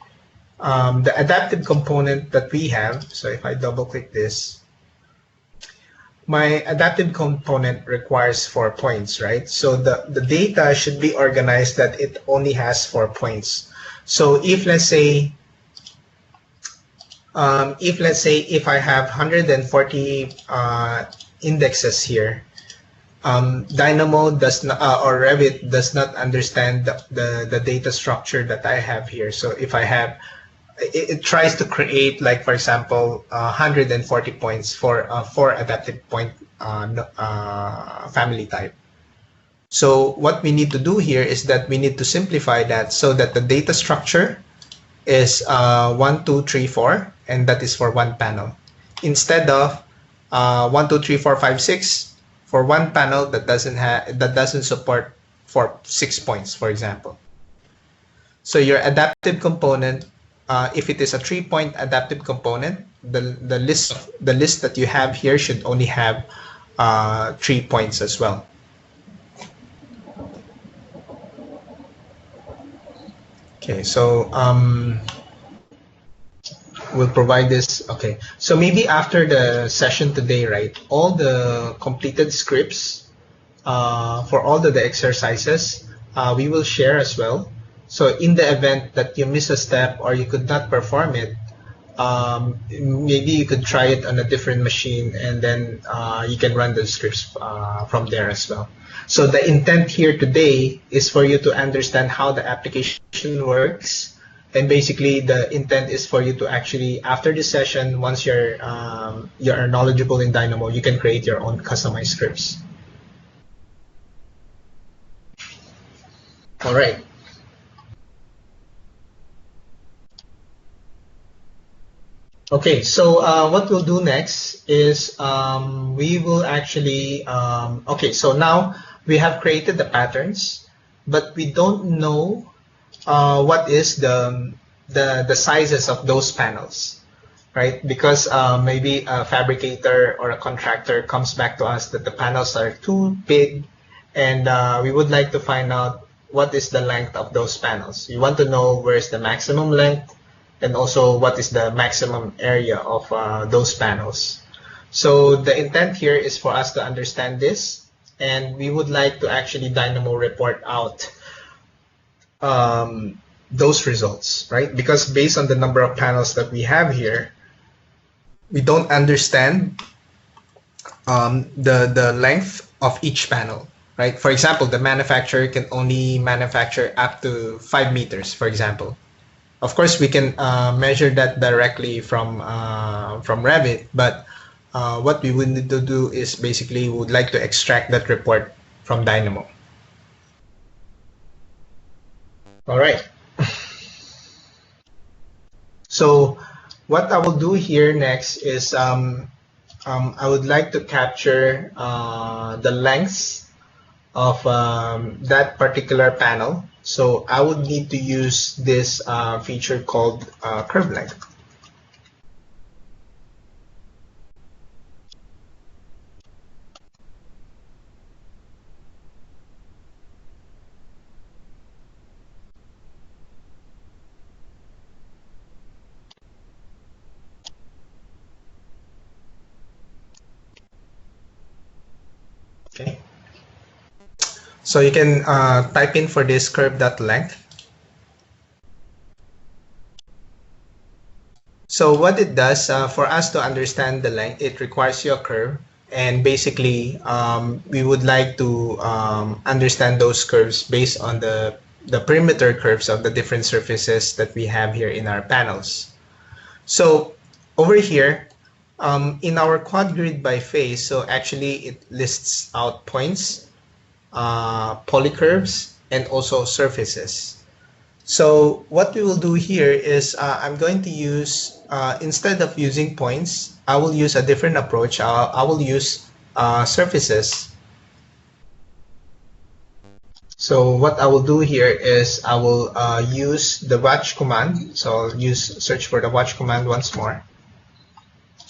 the adaptive component that we have, so if I double click this, my adaptive component requires 4 points, right? So the data should be organized that it only has 4 points. So if let's say if I have 140 indexes here, Dynamo does not, or Revit does not understand the data structure that I have here. So if I have, it tries to create, like for example, 140 points for adaptive point family type. So what we need to do here is that we need to simplify that so that the data structure is 1, 2, 3, 4, and that is for one panel. Instead of 1, 2, 3, 4, 5, 6 for one panel that doesn't support for 6 points, for example. So your adaptive component, if it is a 3-point adaptive component, the list that you have here should only have 3 points as well. Okay, so we'll provide this. Okay, so maybe after the session today, right, all the completed scripts for all the exercises, we will share as well. So in the event that you miss a step or you could not perform it, maybe you could try it on a different machine and then you can run the scripts from there as well. So the intent here today is for you to understand how the application works. And basically the intent is for you to actually, after this session, once you're knowledgeable in Dynamo, you can create your own customized scripts. All right. Okay, so what we'll do next is we will actually, okay, so now we have created the patterns, but we don't know what is the sizes of those panels, right? Because maybe a fabricator or a contractor comes back to us that the panels are too big, and we would like to find out what is the length of those panels. We want to know where's the maximum length and also what is the maximum area of those panels. So the intent here is for us to understand this, and we would like to actually Dynamo report out those results, right? Because based on the number of panels that we have here, we don't understand the length of each panel, right? For example, the manufacturer can only manufacture up to 5 meters, for example. Of course, we can measure that directly from Revit, but what we would need to do is basically we would like to extract that report from Dynamo. All right. So what I will do here next is I would like to capture the lengths of that particular panel. So I would need to use this feature called curve length. Okay. So you can type in for this curve.length. So what it does, for us to understand the length, it requires you a curve. And basically, we would like to understand those curves based on the perimeter curves of the different surfaces that we have here in our panels. So over here, in our quad grid by phase, so actually it lists out points, polycurves, and also surfaces. So what we will do here is I'm going to use, instead of using points, I will use a different approach. I will use surfaces. So what I will do here is I will use the watch command. So I'll use search for the watch command once more.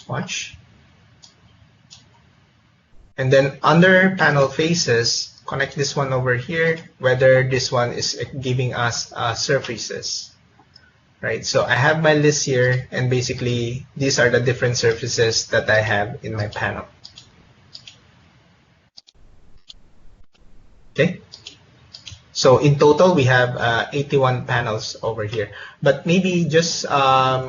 Watch. And then under panel faces, connect this one over here, whether this one is giving us surfaces, right? So I have my list here, and basically these are the different surfaces that I have in my panel. Okay. So in total, we have 81 panels over here. But maybe just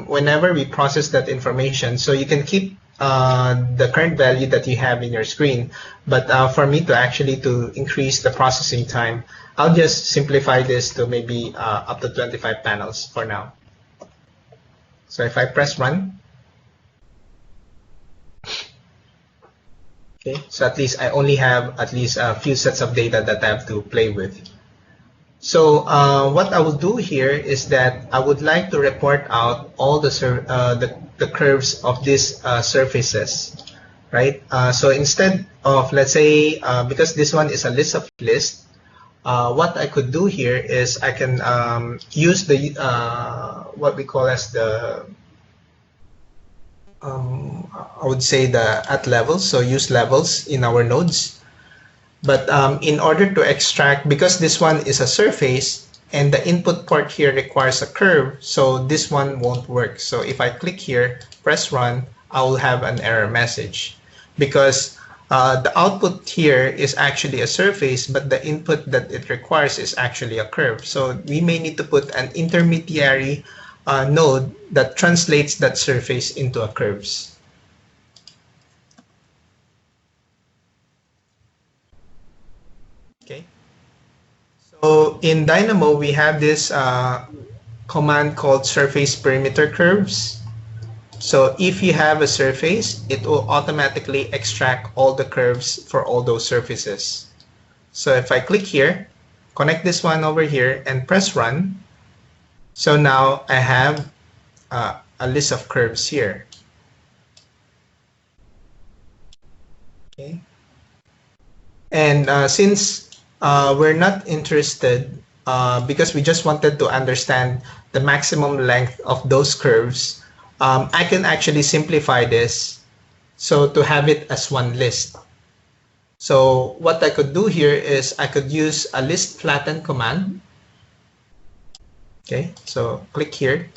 whenever we process that information, so you can keep the current value that you have in your screen. But for me to actually to increase the processing time, I'll just simplify this to maybe up to 25 panels for now. So if I press run, okay, so at least I only have at least a few sets of data that I have to play with. So what I will do here is that I would like to report out all the curves of these surfaces, right? So instead of, let's say, because this one is a list of lists, what I could do here is I can use the what we call as the I would say the at levels, so use levels in our nodes. But in order to extract, because this one is a surface and the input port here requires a curve, so this one won't work. So if I click here, press run, I will have an error message because the output here is actually a surface, but the input that it requires is actually a curve. So we may need to put an intermediary node that translates that surface into a curves. Okay. So in Dynamo, we have this command called surface perimeter curves. So if you have a surface, it will automatically extract all the curves for all those surfaces. So if I click here, connect this one over here and press run. So now I have a list of curves here. Okay. And since we're not interested, because we just wanted to understand the maximum length of those curves, I can actually simplify this so to have it as one list. So what I could do here is I could use a list flatten command. Okay, so click here.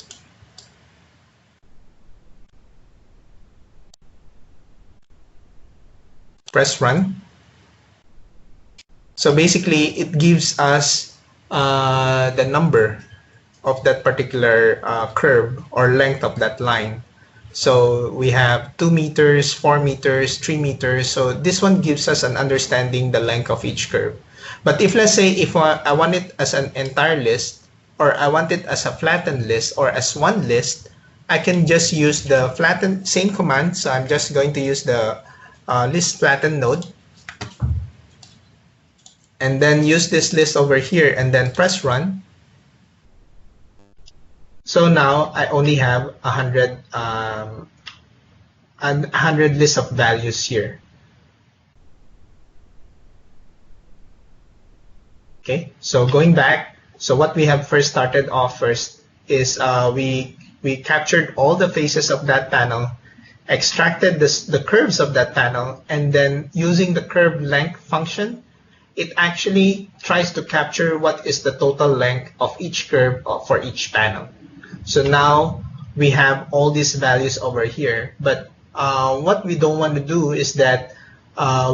Press run. So basically, it gives us the number of that particular curve or length of that line. So we have 2 meters, 4 meters, 3 meters. So this one gives us an understanding the length of each curve. But if let's say if I want it as an entire list, or I want it as a flattened list or as one list, I can just use the flatten same command. So I'm just going to use the list flatten node, and then use this list over here and then press run. So now I only have 100 lists of values here. Okay, so going back, so what we have first started off first is we captured all the faces of that panel, extracted the curves of that panel, and then using the curve length function, it actually tries to capture what is the total length of each curve for each panel. So now we have all these values over here, but what we don't want to do is that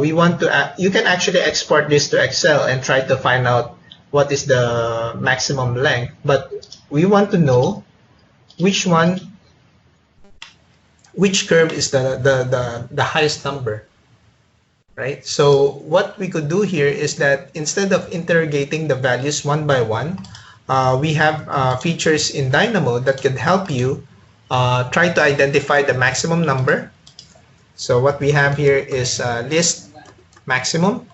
we want to, you can actually export this to Excel and try to find out what is the maximum length, but we want to know which curve is the highest number, right? So what we could do here is that instead of interrogating the values one by one, we have features in Dynamo that could help you try to identify the maximum number. So what we have here is list maximum.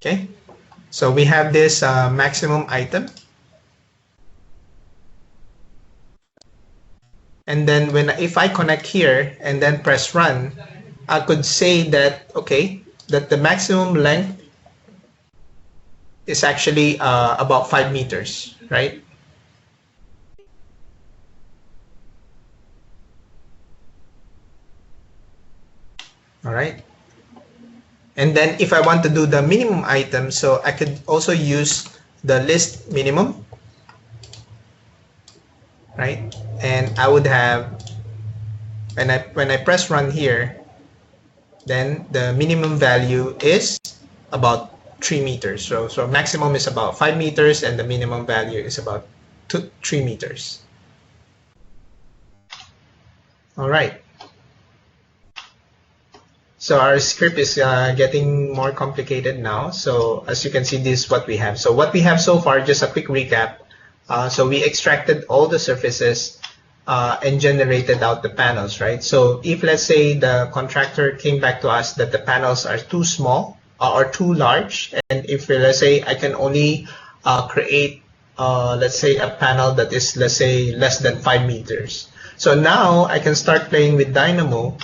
Okay, so we have this maximum item. And then if I connect here and then press run, I could say that, okay, that the maximum length is actually about 5 meters, right? All right. And then if I want to do the minimum item, so I could also use the list minimum, right? And I would have, when I press run here, then the minimum value is about 3 meters. So maximum is about 5 meters and the minimum value is about 3 meters. All right. So our script is getting more complicated now. So as you can see, this is what we have. So what we have so far, just a quick recap. So we extracted all the surfaces and generated out the panels, right? So if let's say the contractor came back to us that the panels are too small or too large, and if let's say I can only create let's say a panel that is, let's say, less than 5 meters. So now I can start playing with Dynamo.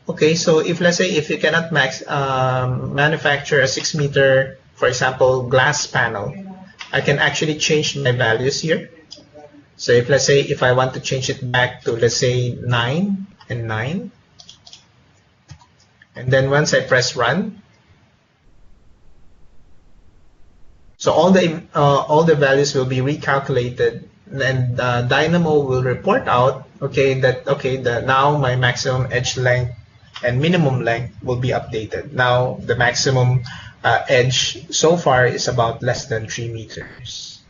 Okay, so if let's say if you cannot manufacture a 6 meter, for example, glass panel, I can actually change my values here. So if let's say if I want to change it back to, let's say, 9 and 9, and then once I press run, so all the values will be recalculated, and Dynamo will report out, okay, that now my maximum edge length and minimum length will be updated. Now the maximum edge so far is about less than 3 meters,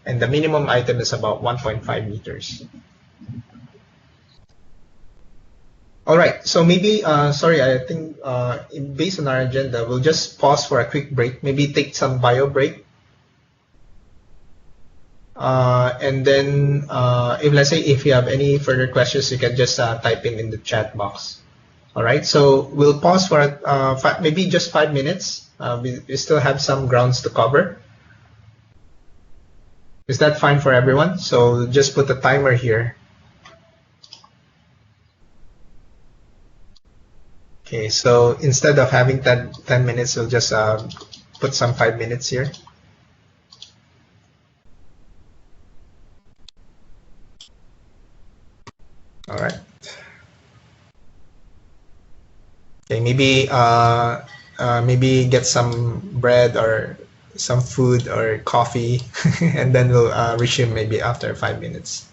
and the minimum item is about 1.5 meters. All right, so maybe, sorry, I think based on our agenda, we'll just pause for a quick break, maybe take some bio break. And then if let's say if you have any further questions, you can just type in the chat box. All right, so we'll pause for maybe just 5 minutes. We still have some grounds to cover. Is that fine for everyone? So just put a timer here. Okay, so instead of having 10 minutes, we'll just put some 5 minutes here. All right. Okay, maybe get some bread or some food or coffee, and then we'll resume maybe after 5 minutes.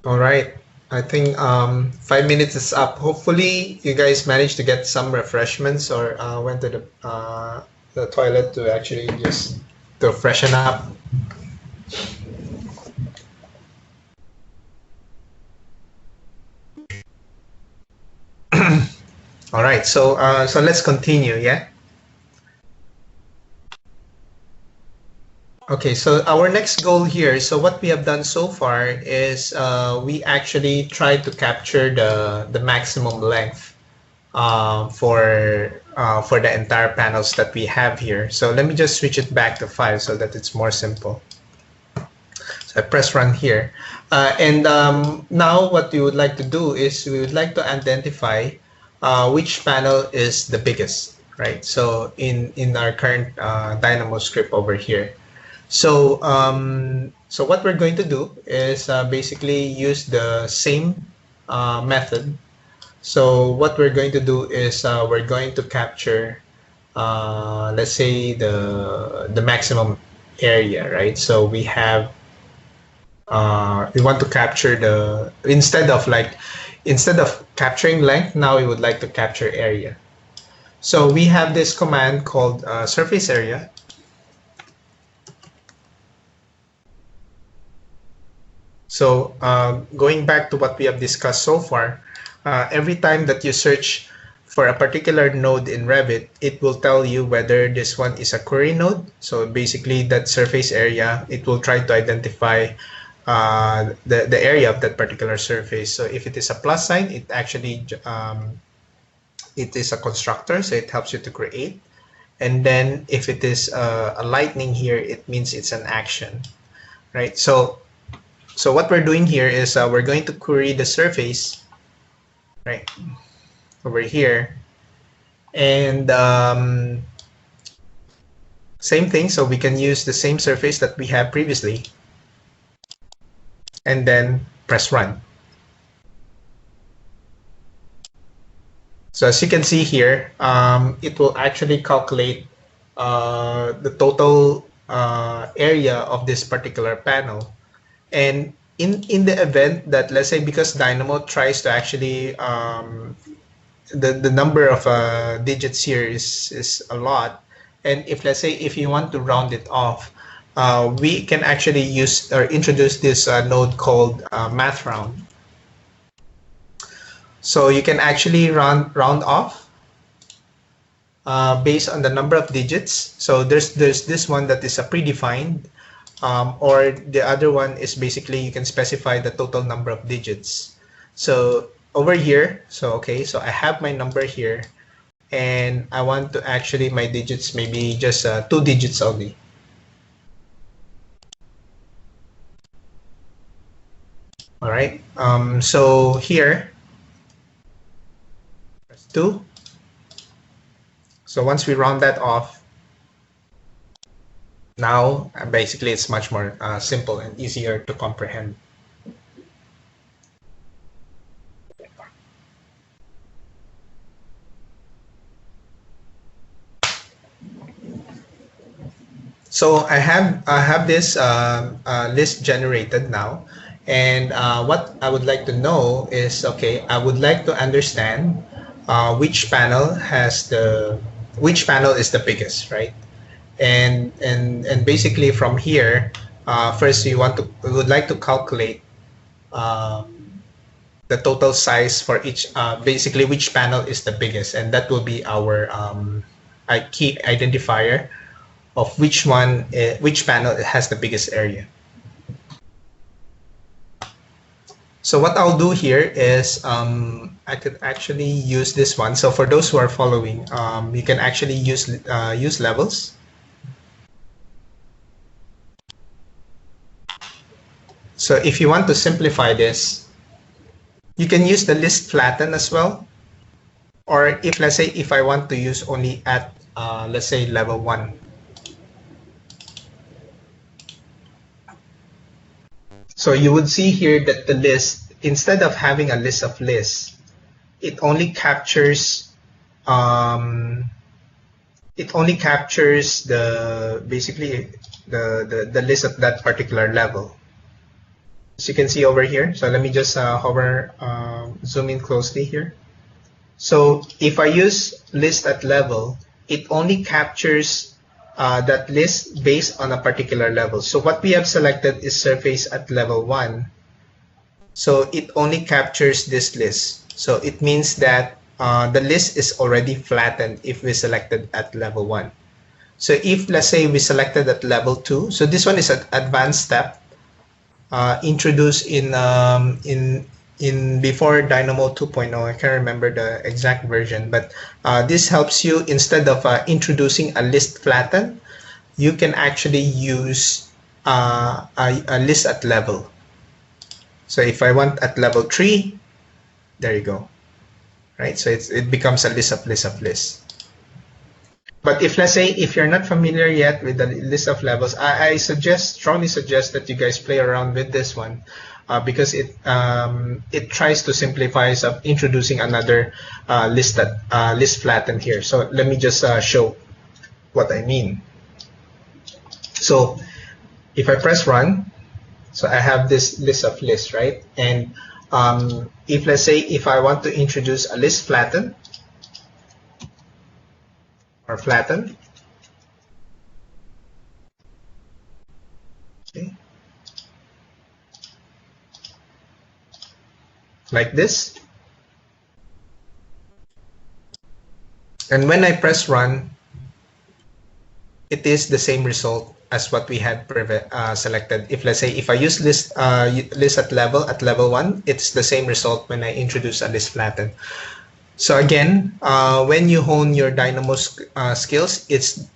All right. I think 5 minutes is up. Hopefully, you guys managed to get some refreshments or went to the toilet to actually just to freshen up. All right. So let's continue. Yeah. Okay. So our next goal here. So what we have done so far is we actually tried to capture the maximum length for the entire panels that we have here. So let me just switch it back to 5 so that it's more simple. So I press run here. And now what we would like to do is we would like to identify which panel is the biggest, right? So in our current Dynamo script over here. So what we're going to do is basically use the same method. So what we're going to do is we're going to capture, let's say the maximum area, right? So we want to capture instead of capturing length, now we would like to capture area. So we have this command called surface area. So going back to what we have discussed so far, every time that you search for a particular node in Revit, it will tell you whether this one is a query node. So basically that surface area, it will try to identify the area of that particular surface. So if it is a plus sign, it actually it is a constructor, so it helps you to create. And then if it is a lightning here, it means it's an action, right? So what we're doing here is we're going to query the surface, right, over here. And same thing, so we can use the same surface that we have previously. And then press run. So as you can see here, it will actually calculate the total area of this particular panel. And in the event that, let's say, because Dynamo tries to actually the number of digits here is a lot, and if, let's say, if you want to round it off, we can actually use or introduce this node called math round. So you can actually round off based on the number of digits. So there's this one that is a predefined, or the other one is basically you can specify the total number of digits. So over here, so I have my number here, and I want to actually my digits maybe just 2 digits only. All right. So here, press 2. So once we round that off, now basically it's much more simple and easier to comprehend. So I have this list generated now, and what I would like to know is, okay, I would like to understand which panel is the biggest, right? And basically from here, first we would like to calculate the total size for each, basically which panel is the biggest, and that will be our key identifier of which panel has the biggest area. So what I'll do here is I could actually use this one. So for those who are following, you can actually use levels. So if you want to simplify this, you can use the list flatten as well. Or if, let's say, if I want to use only at, let's say, level 1. So you would see here that the list, instead of having a list of lists, it only captures basically the list of that particular level. As you can see over here. So let me just hover, zoom in closely here. So if I use list at level, it only captures that list based on a particular level. So what we have selected is surface at level 1. So it only captures this list. So it means that the list is already flattened if we selected at level 1. So if, let's say, we selected at level 2, so this one is an advanced step introduced in before Dynamo 2.0. I can't remember the exact version, but this helps you, instead of introducing a list flatten, you can actually use a list at level. So if I want at level 3, there you go, right? So it becomes a list of list of lists. But if, let's say, if you're not familiar yet with the list of levels, I strongly suggest that you guys play around with this one because it tries to simplify of introducing another list flatten here. So let me just show what I mean. So if I press run, so I have this list of lists, right? And if, let's say, if I want to introduce a list flatten, or flatten. Okay. Like this. And when I press run, it is the same result as what we had selected. If, let's say, if I use list at level 1, it's the same result when I introduce a list flatten. So again, when you hone your Dynamo skills, it's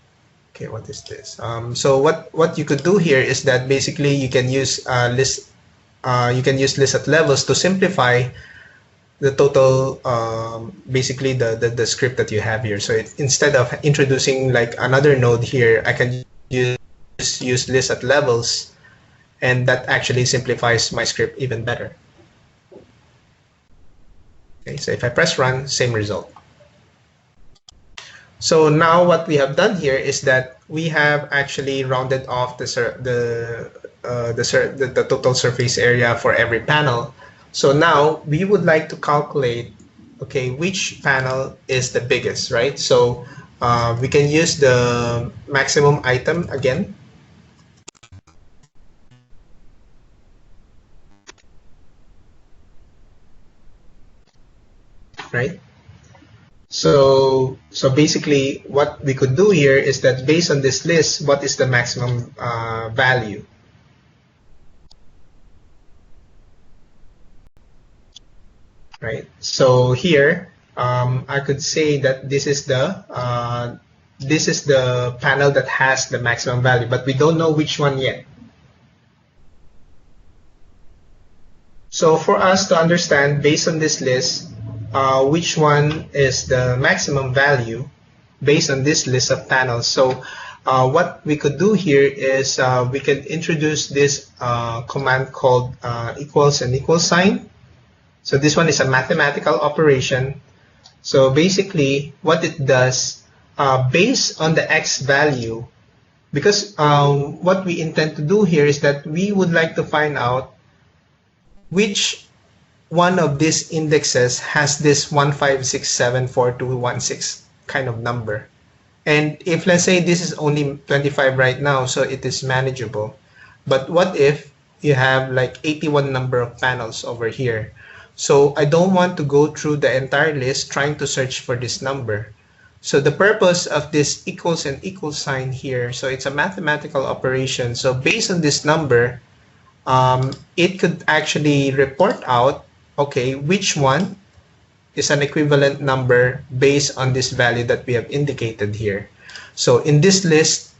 okay. What is this? So what you could do here is that basically you can use list. You can use list at levels to simplify the total, basically the script that you have here. So instead of introducing like another node here, I can use list at levels, and that actually simplifies my script even better. Okay, so if I press run, same result. So now what we have done here is that we have actually rounded off the total surface area for every panel. So now we would like to calculate, okay, which panel is the biggest, right? So we can use the maximum item again. Right? So basically what we could do here is that based on this list, what is the maximum value? Right? So here, I could say that this is the panel that has the maximum value, but we don't know which one yet. So for us to understand, based on this list, which one is the maximum value based on this list of panels. So what we could do here is we can introduce this command called equals and equal sign. So this one is a mathematical operation. So basically what it does, based on the x value, because what we intend to do here is that we would like to find out which one of these indexes has this 1567421 kind of number. And if, let's say, this is only 25 right now, so it is manageable. But what if you have like 81 number of panels over here? So I don't want to go through the entire list trying to search for this number. So the purpose of this equals and equal sign here, so it's a mathematical operation. So based on this number, it could actually report out, okay, which one is an equivalent number based on this value that we have indicated here. So in this list,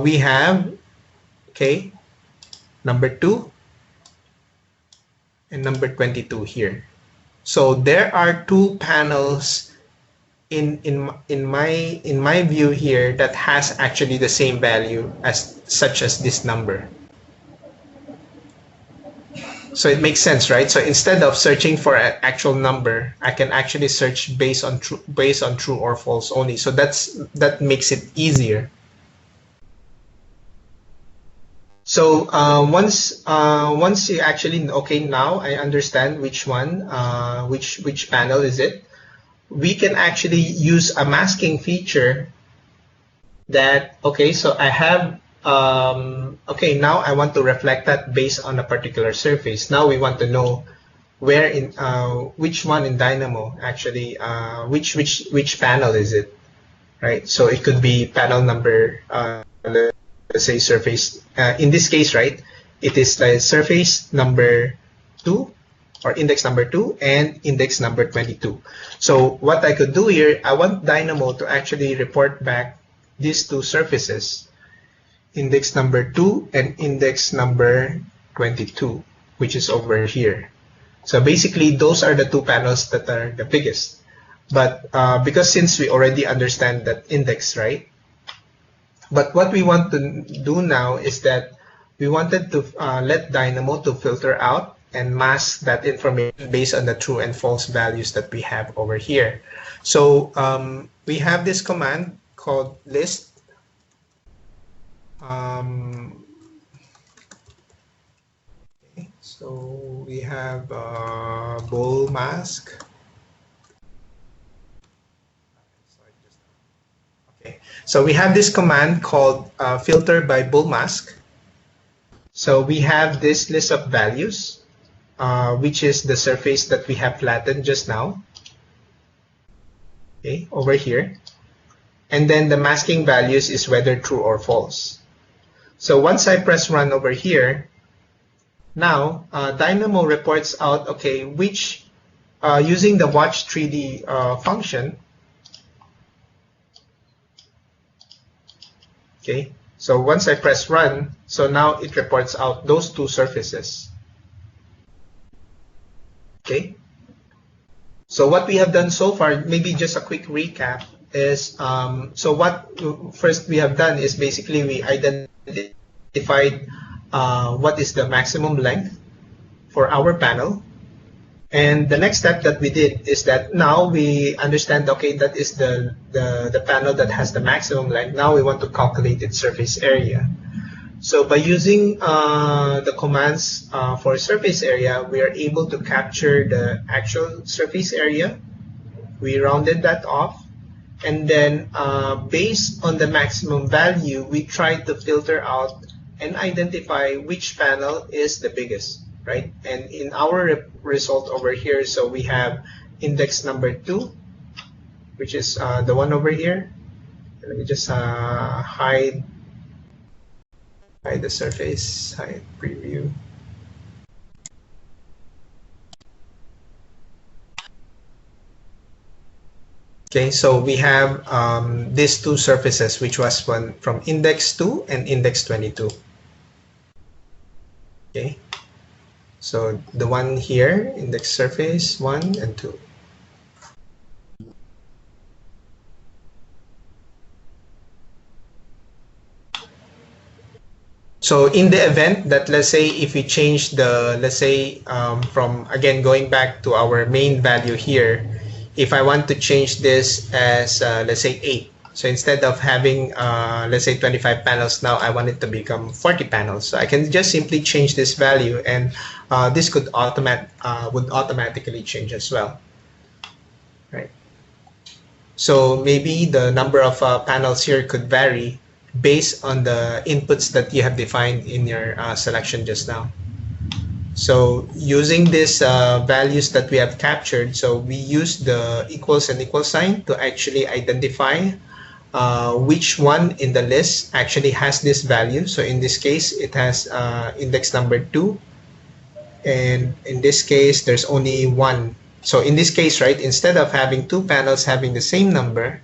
we have, okay, number 2 and number 22 here. So there are two panels in my view here that has actually the same value as such as this number. So it makes sense, right? So instead of searching for an actual number, I can actually search based on true or false only. So that makes it easier. So once you actually, okay, now I understand which one, which panel is it. We can actually use a masking feature that, okay, so I have, okay, now I want to reflect that based on a particular surface. Now we want to know where in, which one in Dynamo actually, which panel is it, right? So it could be panel number, let's say surface, in this case, right, it is the surface number 2 or index number 2 and index number 22. So what I could do here, I want Dynamo to actually report back these two surfaces, index number 2 and index number 22, which is over here. So basically, those are the two panels that are the biggest. But because since we already understand that index, right? But what we want to do now is that we wanted to let Dynamo to filter out and mask that information based on the true and false values that we have over here. So we have this command called list. Okay, so we have bool mask. Okay, so we have this command called filter by bool mask. So we have this list of values, which is the surface that we have flattened just now, okay, over here. And then the masking values is whether true or false. So once I press run over here, now Dynamo reports out, okay, which, using the watch 3D function, okay, so once I press run, so now it reports out those two surfaces. Okay. So what we have done so far, maybe just a quick recap, is so what first we have done is basically we identified what is the maximum length for our panel. And the next step that we did is that now we understand, okay, that is the panel that has the maximum length. Now we want to calculate its surface area. So by using the commands for surface area, we are able to capture the actual surface area. We rounded that off. And then based on the maximum value, we tried to filter out and identify which panel is the biggest, right? And in our result over here, so we have index number 2, which is the one over here. Let me just hide the surface, hide preview. Okay, so we have these two surfaces, which was one from index 2 and index 22. Okay, so the one here, index surface 1 and 2. So in the event that, let's say, if we change the, let's say, from, again, going back to our main value here, if I want to change this as, let's say, 8. So instead of having, let's say, 25 panels, now I want it to become 40 panels. So I can just simply change this value, and this could would automatically change as well, right? So maybe the number of panels here could vary based on the inputs that you have defined in your selection just now. So using these values that we have captured, so we use the equals and equal sign to actually identify which one in the list actually has this value. So in this case, it has index number 2. And in this case, there's only one. So in this case, right, instead of having two panels having the same number,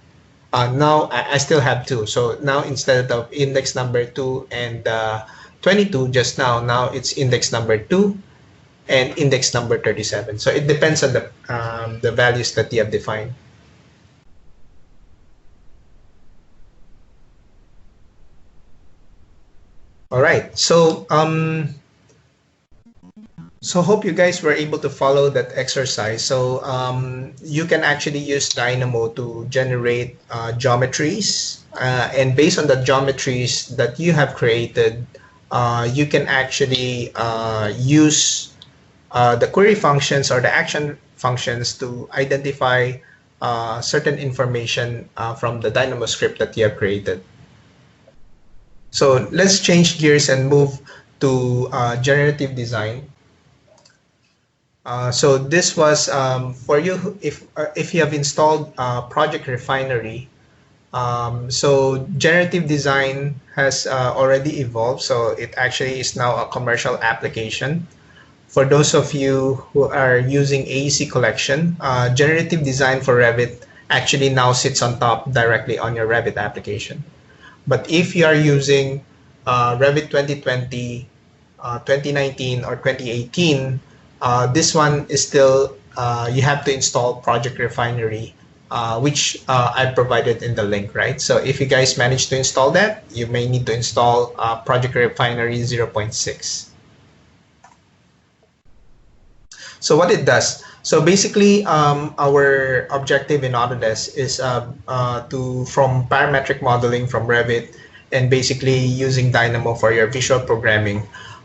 now I still have 2. So now instead of index number 2 and 22 just now it's index number 2 and index number 37. So it depends on the values that you have defined. All right, so hope you guys were able to follow that exercise. So you can actually use Dynamo to generate geometries, and based on the geometries that you have created, you can actually use the query functions or the action functions to identify certain information from the Dynamo script that you have created. So let's change gears and move to generative design. So this was for you if you have installed Project Refinery. So generative design has already evolved, so it actually is now a commercial application. For those of you who are using AEC collection, generative design for Revit actually now sits on top directly on your Revit application. But if you are using Revit 2020, 2019, or 2018, this one is still, you have to install Project Refinery, which I provided in the link, right? So if you guys manage to install that, you may need to install Project Refinery 0.6. So what it does, so basically our objective in Autodesk is from parametric modeling from Revit and basically using Dynamo for your visual programming.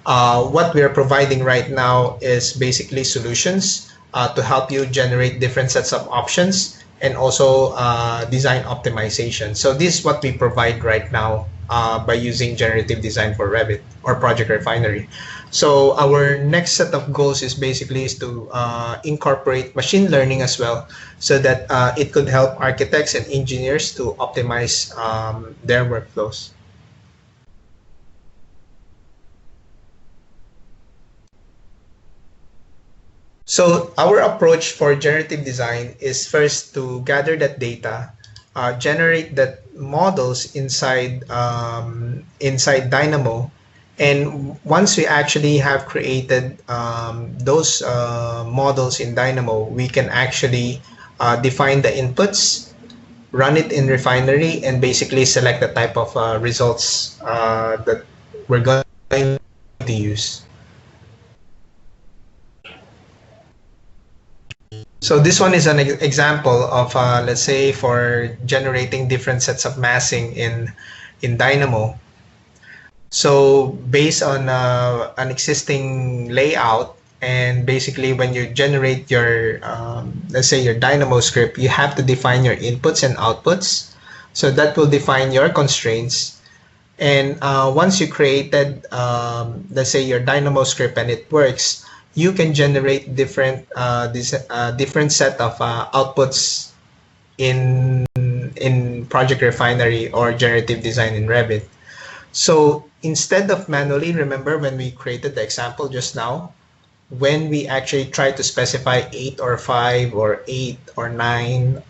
What we are providing right now is basically solutions to help you generate different sets of options and also design optimization. So this is what we provide right now by using generative design for Revit or Project Refinery. So our next set of goals is basically to incorporate machine learning as well, so that it could help architects and engineers to optimize their workflows. So our approach for generative design is first to gather that data, generate that models inside inside Dynamo, and once we actually have created those models in Dynamo, we can actually define the inputs, run it in Refinery, and basically select the type of results that we're going to use. So this one is an example of, let's say, for generating different sets of massing in Dynamo. So based on an existing layout, and basically when you generate your, let's say your Dynamo script, you have to define your inputs and outputs. So that will define your constraints. And once you created, let's say your Dynamo script and it works, you can generate different different set of outputs in Project Refinery or generative design in Revit. So instead of manually, remember when we created the example just now, when we actually try to specify 8 or 5 or 8 or 9,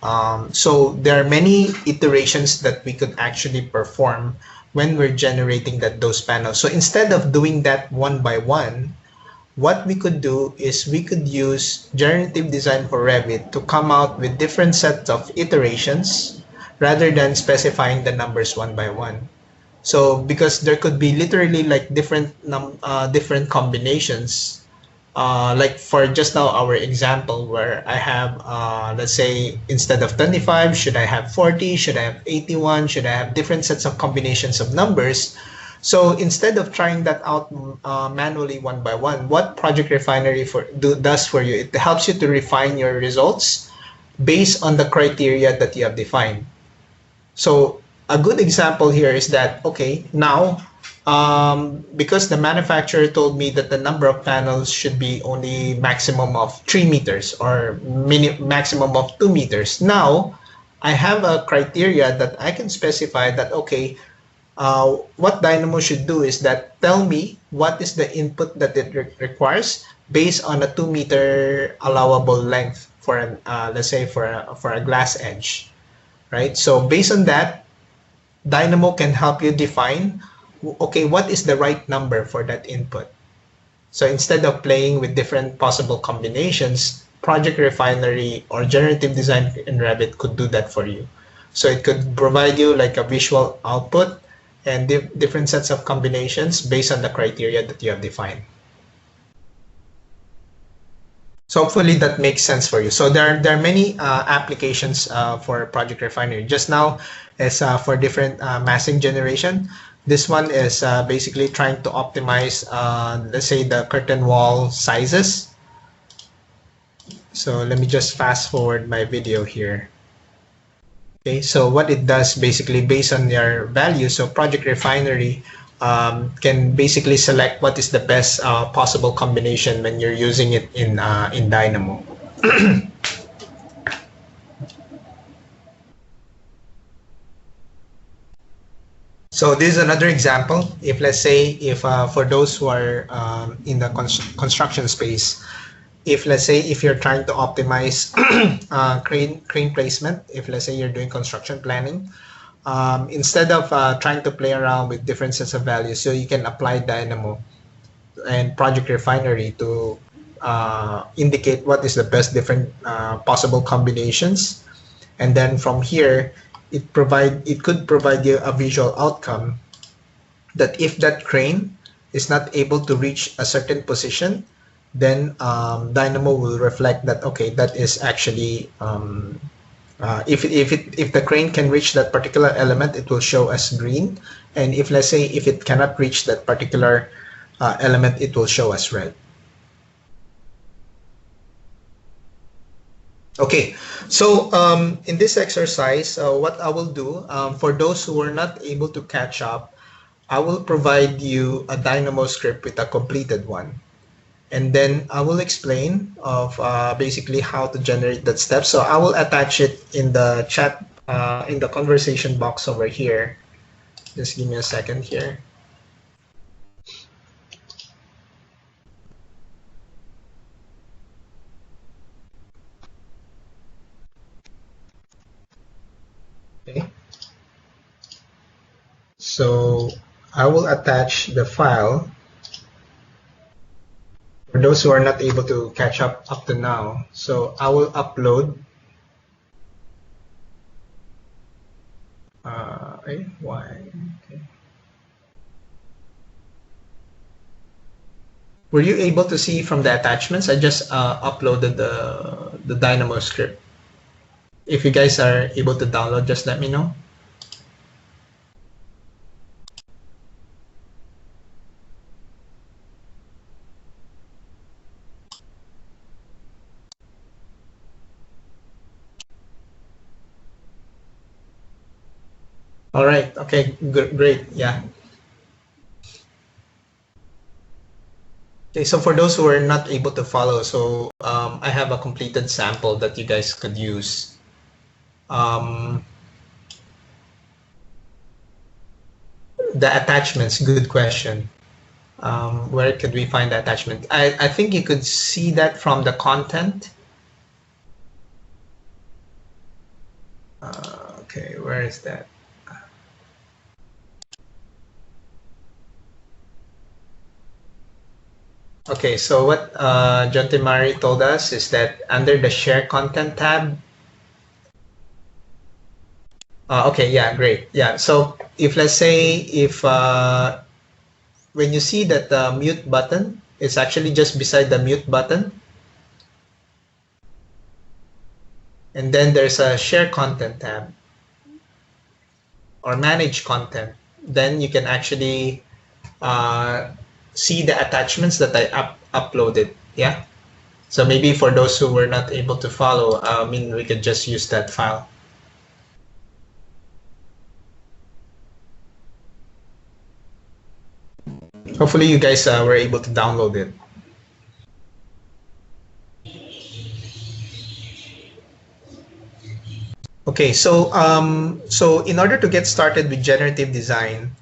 so there are many iterations that we could actually perform when we're generating those panels. So instead of doing that one by one, what we could do is we could use generative design for Revit to come out with different sets of iterations rather than specifying the numbers one by one. So because there could be literally like different combinations, like for just now our example where I have, let's say instead of 25, should I have 40, should I have 81, should I have different sets of combinations of numbers. So instead of trying that out manually one by one, what Project Refinery does for you, it helps you to refine your results based on the criteria that you have defined. So a good example here is that, okay, now because the manufacturer told me that the number of panels should be only maximum of 3 meters or maximum of 2 meters. Now I have a criteria that I can specify that, okay, what Dynamo should do is that tell me what is the input that it requires based on a 2-meter allowable length for an, let's say for a glass edge, right? So based on that, Dynamo can help you define, okay, what is the right number for that input. So instead of playing with different possible combinations, Project Refinery or generative design in Revit could do that for you. So it could provide you like a visual output and different sets of combinations based on the criteria that you have defined. So hopefully that makes sense for you. So there are many applications for Project Refinery. Just now is for different massing generation. This one is basically trying to optimize, let's say, the curtain wall sizes. So let me just fast forward my video here. Okay, so what it does basically based on your value, so Project Refinery can basically select what is the best possible combination when you're using it in Dynamo. So this is another example. If let's say if for those who are in the construction space, if let's say if you're trying to optimize crane placement, if let's say you're doing construction planning, instead of trying to play around with different sets of values, so you can apply Dynamo and Project Refinery to indicate what is the best different possible combinations, and then from here it could provide you a visual outcome that if that crane is not able to reach a certain position, then Dynamo will reflect that, okay, that is actually if the crane can reach that particular element, it will show as green, and if let's say if it cannot reach that particular element, it will show as red. Okay, so in this exercise, what I will do for those who are not able to catch up, I will provide you a Dynamo script with a completed one. And then I will explain of basically how to generate that step. So I will attach it in the chat, in the conversation box over here. Just give me a second here. Okay. So I will attach the file. For those who are not able to catch up to now, so I will upload. Why? Okay. Were you able to see from the attachments? I just uploaded the Dynamo script. If you guys are able to download, just let me know. All right. Okay. Good. Great. Yeah. Okay. So for those who are not able to follow, so I have a completed sample that you guys could use. The attachments. Good question. Where could we find the attachment? I think you could see that from the content. Okay. Where is that? Okay, so what John Timari told us is that under the Share Content tab, okay, yeah, great. Yeah, so if let's say if when you see that the mute button is actually just beside the mute button, and then there's a Share Content tab or Manage Content, then you can actually see the attachments that I uploaded. Yeah. So maybe for those who were not able to follow, I mean, we could just use that file. Hopefully you guys were able to download it. Okay, so so in order to get started with generative design,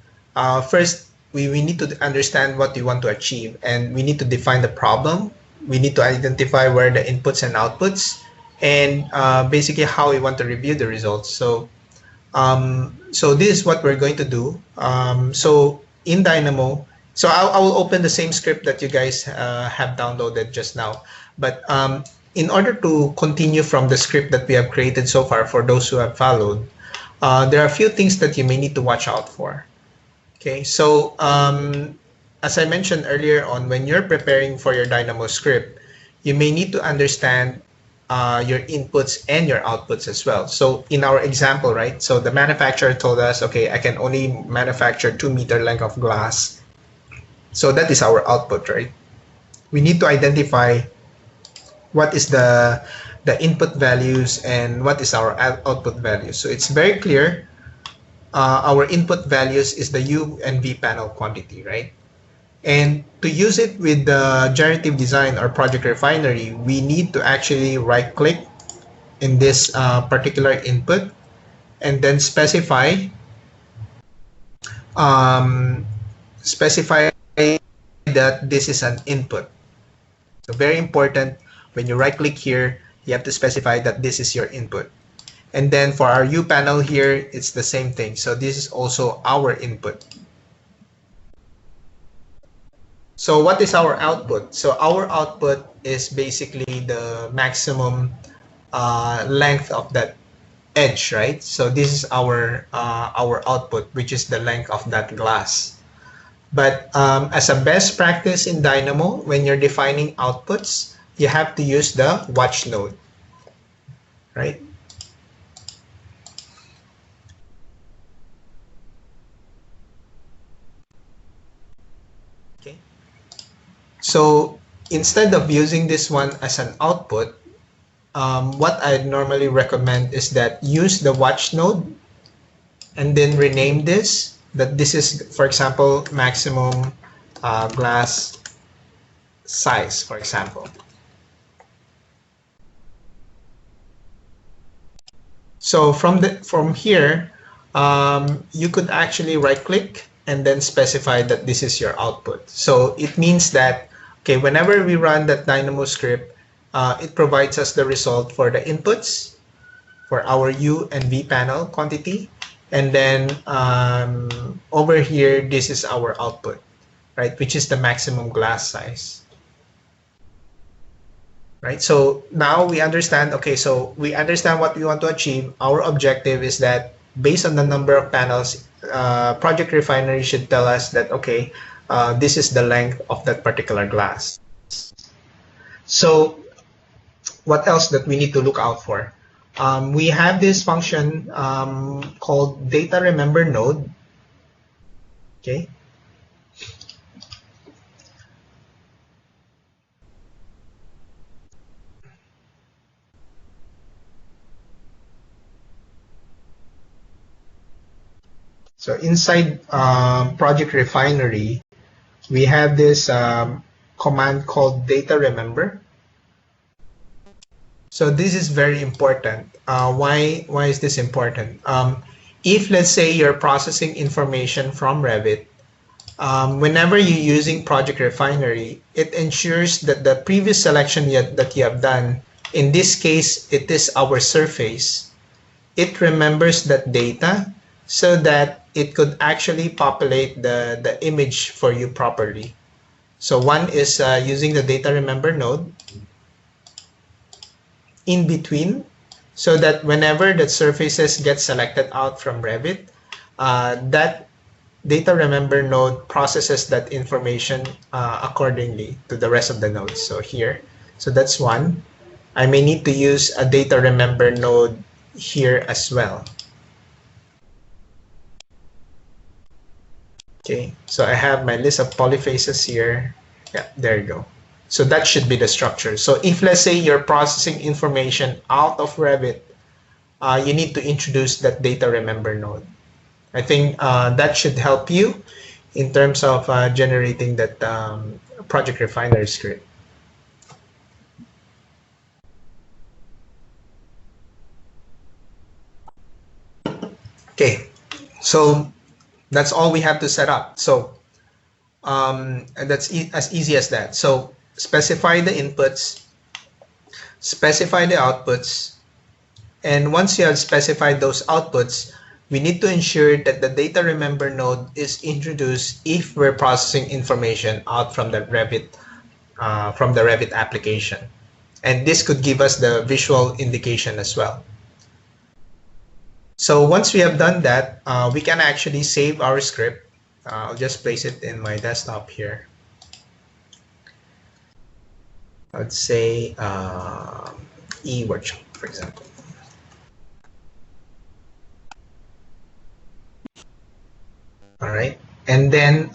first we need to understand what we want to achieve, and we need to define the problem. We need to identify where the inputs and outputs, and basically how we want to review the results. So so this is what we're going to do. So in Dynamo, so I will open the same script that you guys have downloaded just now, but in order to continue from the script that we have created so far for those who have followed, there are a few things that you may need to watch out for. Okay, so as I mentioned earlier on, when you're preparing for your Dynamo script, you may need to understand your inputs and your outputs as well. So in our example, right? So the manufacturer told us, okay, I can only manufacture 2 meter length of glass. So that is our output, right? We need to identify what is the input values and what is our output values. So it's very clear. Our input values is the U and V panel quantity, right? And to use it with the generative design or project refinery, we need to actually right click in this particular input and then um, specify that this is an input. So very important, when you right click here, you have to specify that this is your input. And then for our U panel here, it's the same thing. So this is also our input. So what is our output? So our output is basically the maximum length of that edge, right? So this is our output, which is the length of that glass. But as a best practice in Dynamo, when you're defining outputs, you have to use the watch node, right? Okay. So instead of using this one as an output, what I normally recommend is that use the watch node and then rename this, that this is, for example, maximum glass size, for example. So from here, you could actually right click and then specify that this is your output. So it means that, okay, whenever we run that Dynamo script, it provides us the result for the inputs for our U and V panel quantity. And then over here, this is our output, right? Which is the maximum glass size. Right? So now we understand, okay, so we understand what we want to achieve. Our objective is that based on the number of panels, Project Refinery should tell us that, okay, this is the length of that particular glass. So what else that we need to look out for? We have this function called data remember node. Okay. So inside Project Refinery, we have this command called data remember. So this is very important. Why is this important? If let's say you're processing information from Revit, whenever you're using Project Refinery, it ensures that the previous selection that you have done, in this case, it is our surface. It remembers that data so that it could actually populate the image for you properly. So one is using the data remember node in between, so that whenever the surfaces get selected out from Revit, that data remember node processes that information accordingly to the rest of the nodes. So here, so that's one. I may need to use a data remember node here as well. Okay, so I have my list of polyfaces here. Yeah, there you go. So that should be the structure. So if let's say you're processing information out of Revit, you need to introduce that data remember node. I think that should help you in terms of generating that Project Refinery script. Okay, so that's all we have to set up. So and that's as easy as that. So specify the inputs, specify the outputs, and once you have specified those outputs, we need to ensure that the data remember node is introduced if we're processing information out from the Revit application. And this could give us the visual indication as well. So once we have done that, we can actually save our script. I'll just place it in my desktop here. Let's say e-workshop, for example. All right. And then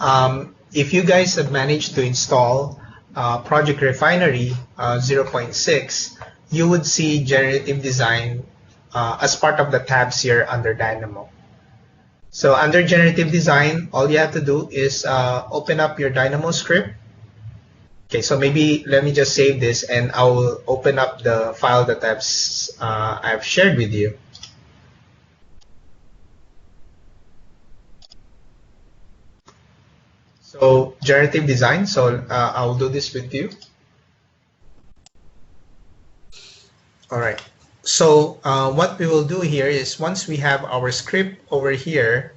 if you guys have managed to install Project Refinery 0.6, you would see generative design as part of the tabs here under Dynamo. So under generative design, all you have to do is open up your Dynamo script. Okay, so maybe let me just save this and I will open up the file that I've shared with you. So generative design, so I'll do this with you. All right. So what we will do here is once we have our script over here,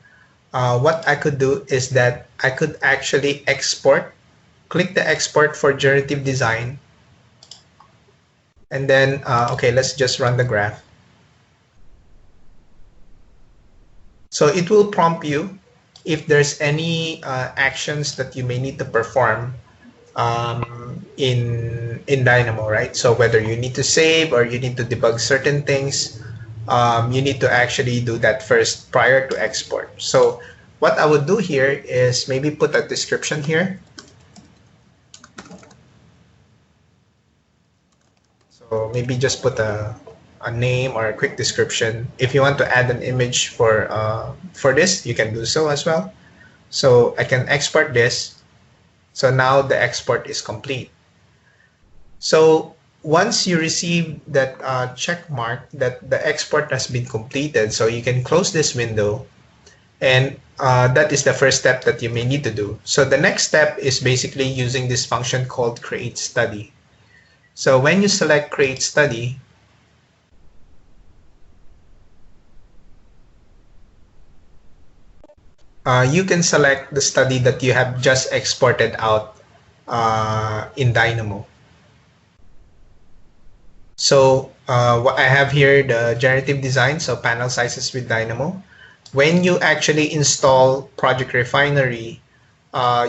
what I could do is that I could actually export, click the export for generative design. And then, okay, let's just run the graph. So it will prompt you if there's any actions that you may need to perform in Dynamo, right? So whether you need to save or you need to debug certain things, you need to actually do that first prior to export. So what I would do here is maybe put a description here. So maybe just put a name or a quick description. If you want to add an image for this, you can do so as well. So I can export this. So now the export is complete. So once you receive that check mark that the export has been completed, so you can close this window, and that is the first step that you may need to do. So the next step is basically using this function called create study. So when you select create study, you can select the study that you have just exported out in Dynamo. So what I have here, the generative design, so panel sizes with Dynamo. When you actually install Project Refinery,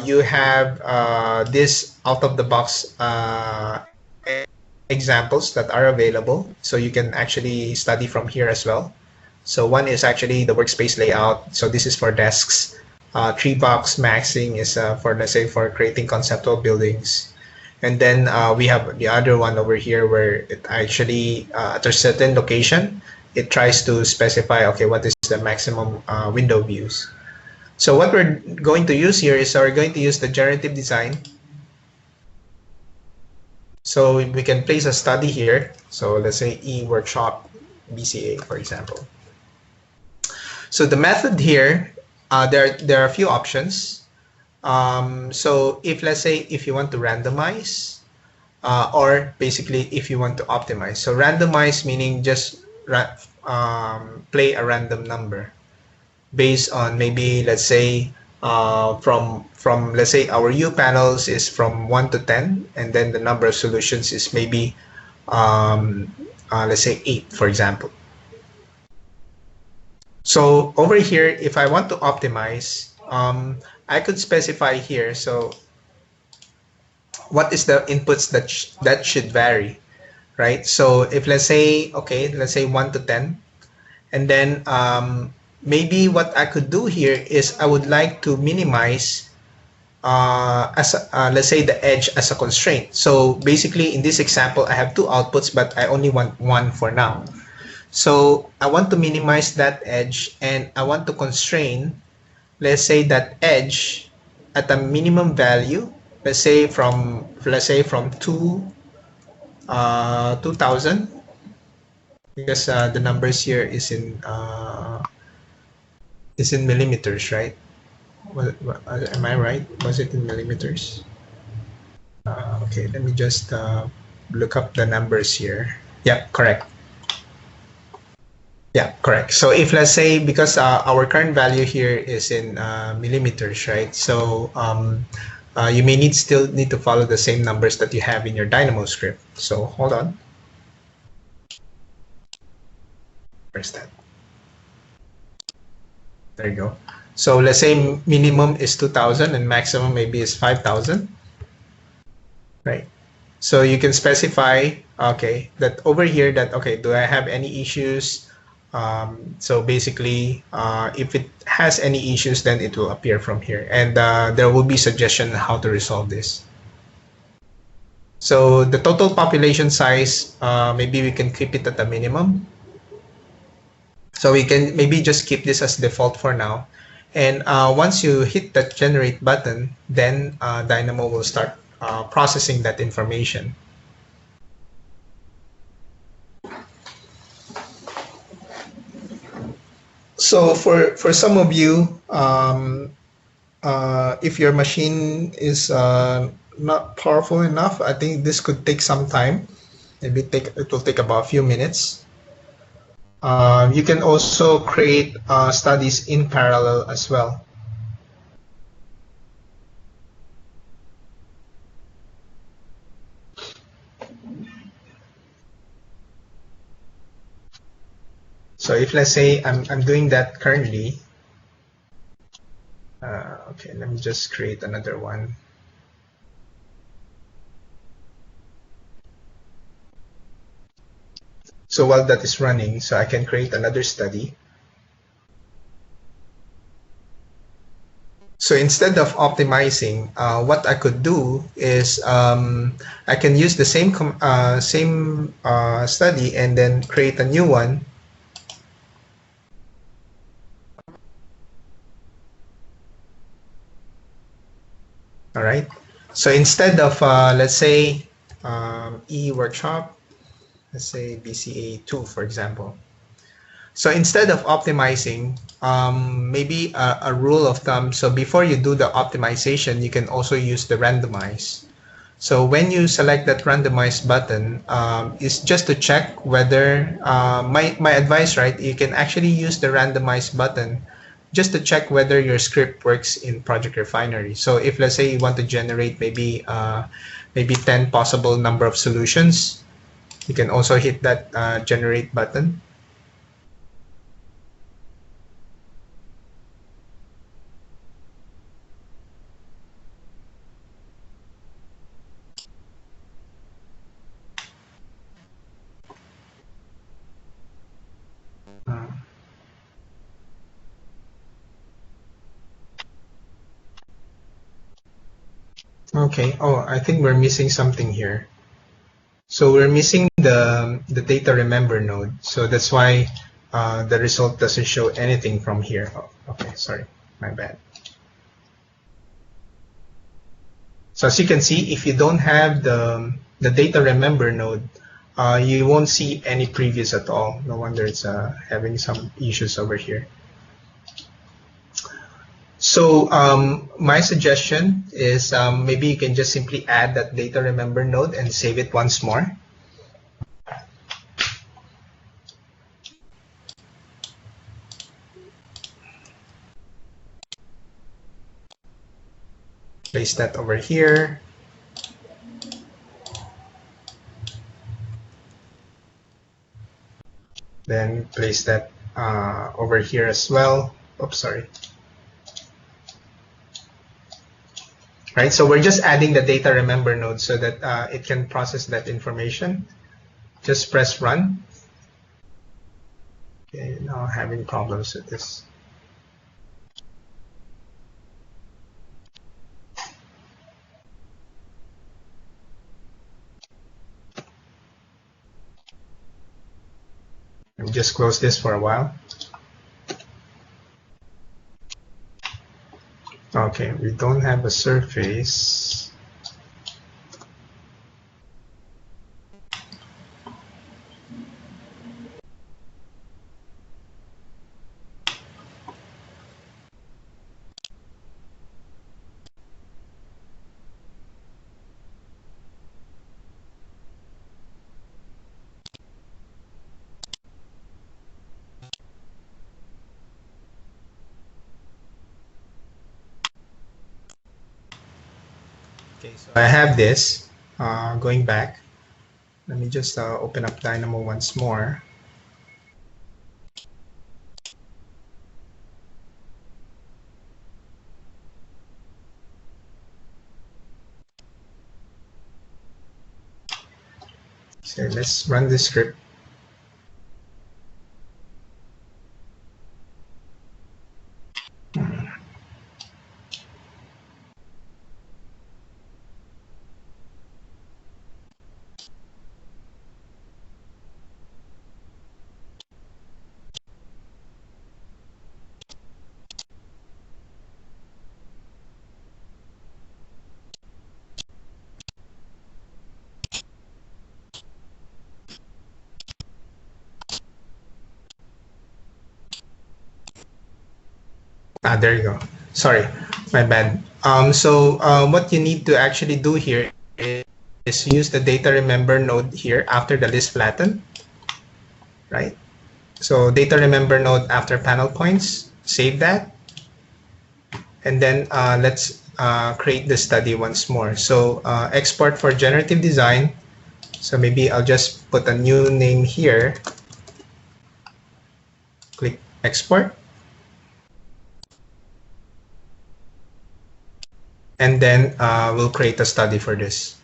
you have this out-of-the-box examples that are available. So you can actually study from here as well. So one is actually the workspace layout. So this is for desks. Tree box maxing is for, let's say, for creating conceptual buildings. And then we have the other one over here where it actually, at a certain location, it tries to specify, okay, what is the maximum window views. So what we're going to use here is we're going to use the generative design. So we can place a study here. So let's say e-workshop BCA, for example. So the method here, there are a few options. So if, let's say, if you want to randomize, or basically if you want to optimize. So randomize meaning just play a random number based on maybe, let's say, from let's say our U panels is from 1 to 10, and then the number of solutions is maybe let's say 8, for example. So over here, if I want to optimize, I could specify here. So what is the inputs that should vary, right? So if let's say, okay, let's say 1 to 10, and then maybe what I could do here is I would like to minimize let's say the edge as a constraint. So basically in this example, I have 2 outputs, but I only want 1 for now. So I want to minimize that edge, and I want to constrain, let's say, that edge at a minimum value. Let's say from 2000, because the numbers here is in millimeters, right? Am I right? Was it in millimeters? Okay, let me just look up the numbers here. Yeah, correct. Yeah, correct. So if, let's say, because our current value here is in millimeters, right? So you may still need to follow the same numbers that you have in your Dynamo script. So hold on. Where's that? There you go. So let's say minimum is 2000 and maximum maybe is 5000, right? So you can specify, okay, that over here that, okay, do I have any issues? So basically, if it has any issues, then it will appear from here. And there will be suggestion on how to resolve this. So the total population size, maybe we can keep it at a minimum. So we can maybe just keep this as default for now. And once you hit that generate button, then Dynamo will start processing that information. So for some of you, if your machine is not powerful enough, I think this could take some time. Maybe it will take about a few minutes. You can also create studies in parallel as well. So if let's say I'm doing that currently, okay, let me just create another one. So while that is running, so I can create another study. So instead of optimizing, what I could do is I can use the same study and then create a new one. All right. So instead of let's say workshop, let's say BCA 2, for example. So instead of optimizing, maybe a rule of thumb. So before you do the optimization, you can also use the randomize. So when you select that randomize button, it's just to check whether, my advice, right? You can actually use the randomize button just to check whether your script works in Project Refinery. So if let's say you want to generate maybe 10 possible number of solutions, you can also hit that generate button. Uh, Okay. Oh, I think we're missing something here. So we're missing the data remember node. So that's why the result doesn't show anything from here. Oh, okay, sorry, my bad. So as you can see, if you don't have the data remember node, you won't see any previews at all. No wonder it's having some issues over here. So my suggestion is maybe you can just simply add that data remember node and save it once more. Place that over here. Then place that over here as well. Oops, sorry. Right, so we're just adding the data remember node so that it can process that information. Just press run. Okay, now having problems with this. Let me just close this for a while. Okay, we don't have a surface. Okay, so I have this. Going back, let me just open up Dynamo once more. Okay, let's run this script. There you go. Sorry, my bad. What you need to actually do here is use the data remember node here after the list flatten, right? So data remember node after panel points, save that, and then let's create the study once more. So export for generative design. So maybe I'll just put a new name here. Click export. And then we'll create a study for this.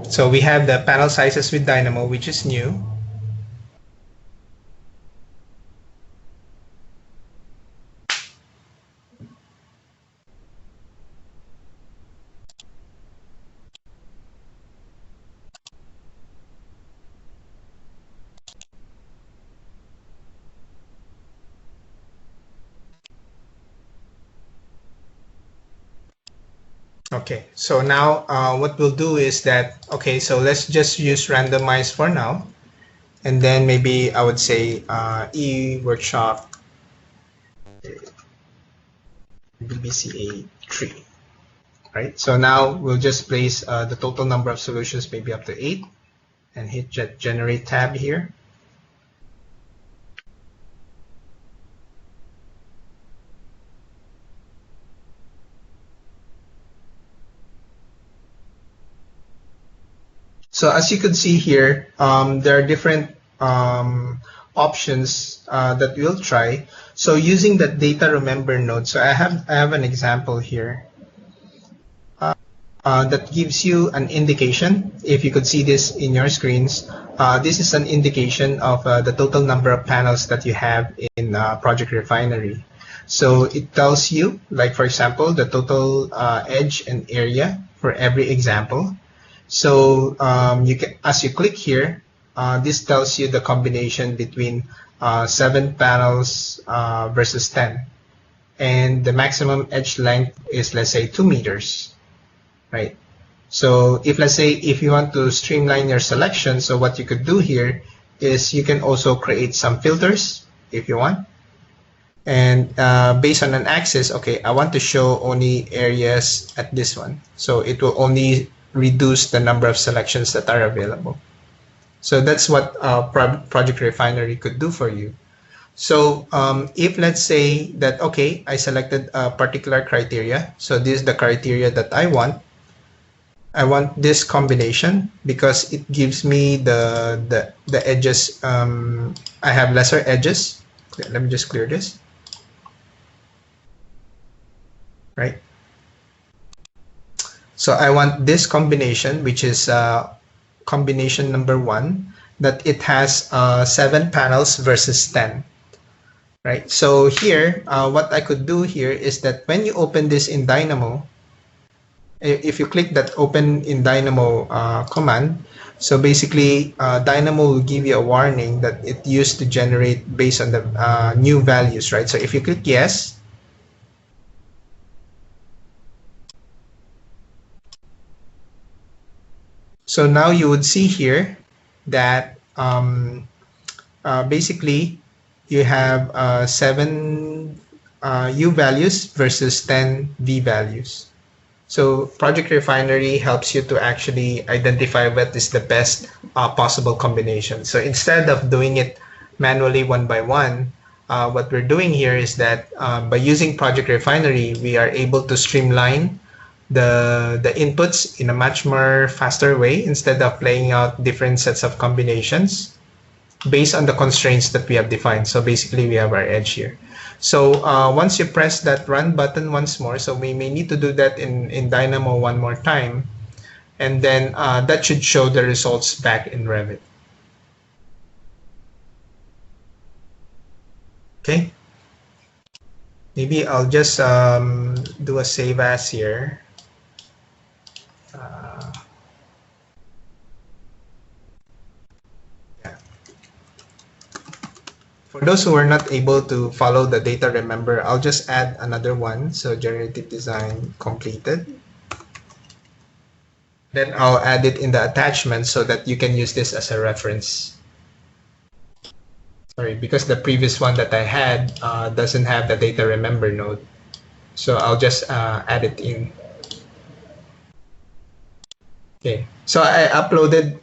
So we have the panel sizes with Dynamo, which is new. Okay, so now what we'll do is that, okay, so let's just use randomize for now. And then maybe I would say e-workshop BBCA 3, right? So now we'll just place the total number of solutions maybe up to 8 and hit generate tab here. So as you can see here, there are different options that we'll try. So using the data remember node, so I have an example here that gives you an indication. If you could see this in your screens, this is an indication of the total number of panels that you have in Project Refinery. So it tells you, like for example, the total edge and area for every example. So you can, as you click here, this tells you the combination between 7 panels versus 10. And the maximum edge length is, let's say, 2 meters, right? So if, let's say, if you want to streamline your selection, so what you could do here is you can also create some filters if you want. And based on an axis, okay, I want to show only areas at this one. So it will only reduce the number of selections that are available. So that's what Project Refinery could do for you. So if let's say that, okay, I selected a particular criteria. So this is the criteria that I want. I want this combination because it gives me the edges. I have lesser edges. Let me just clear this. Right. So I want this combination, which is combination number 1, that it has 7 panels versus 10. Right. So here, what I could do here is that when you open this in Dynamo, if you click that open in Dynamo command, so basically Dynamo will give you a warning that it used to generate based on the new values, right? So if you click yes, so now you would see here that basically you have 7 U values versus 10 V values. So Project Refinery helps you to actually identify what is the best possible combination. So instead of doing it manually one by one, what we're doing here is that by using Project Refinery, we are able to streamline the inputs in a much more faster way instead of laying out different sets of combinations based on the constraints that we have defined. So basically we have our edge here. So once you press that run button once more, so we may need to do that in Dynamo one more time, and then that should show the results back in Revit. Okay. Maybe I'll just do a save as here. Yeah. For those who are not able to follow the data remember, I'll just add another one. So generative design completed. Then I'll add it in the attachment so that you can use this as a reference. Sorry, because the previous one that I had doesn't have the data remember node. So I'll just add it in. Okay, so I uploaded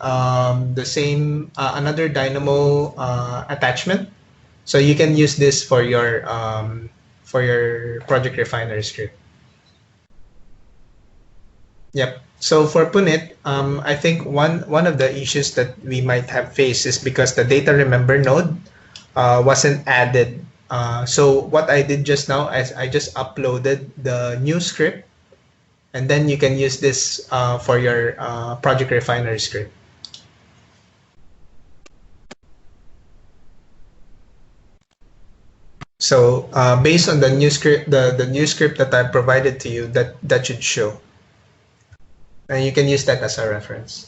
the same, another Dynamo attachment. So you can use this for your project refiner script. Yep. So for Punit, I think one of the issues that we might have faced is because the data remember node wasn't added. So what I did just now is I just uploaded the new script, and then you can use this for your project refiner script. So based on the new script, the new script that I provided to you, that should show, and you can use that as a reference.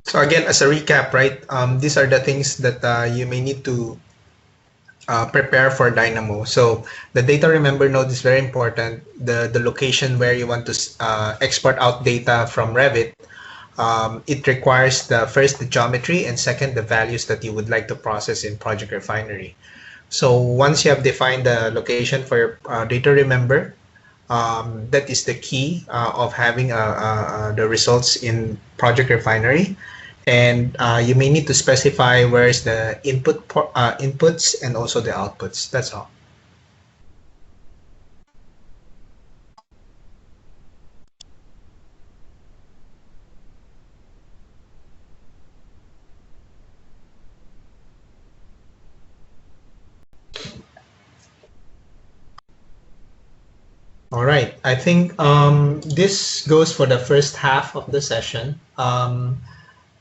So again, as a recap, right, these are the things that you may need to prepare for Dynamo. So the data remember node is very important. The location where you want to export out data from Revit, it requires the first the geometry and second the values that you would like to process in Project Refinery. So once you have defined the location for your data remember, that is the key of having the results in Project Refinery. And you may need to specify where is the inputs and also the outputs. That's all. All right. I think this goes for the first half of the session.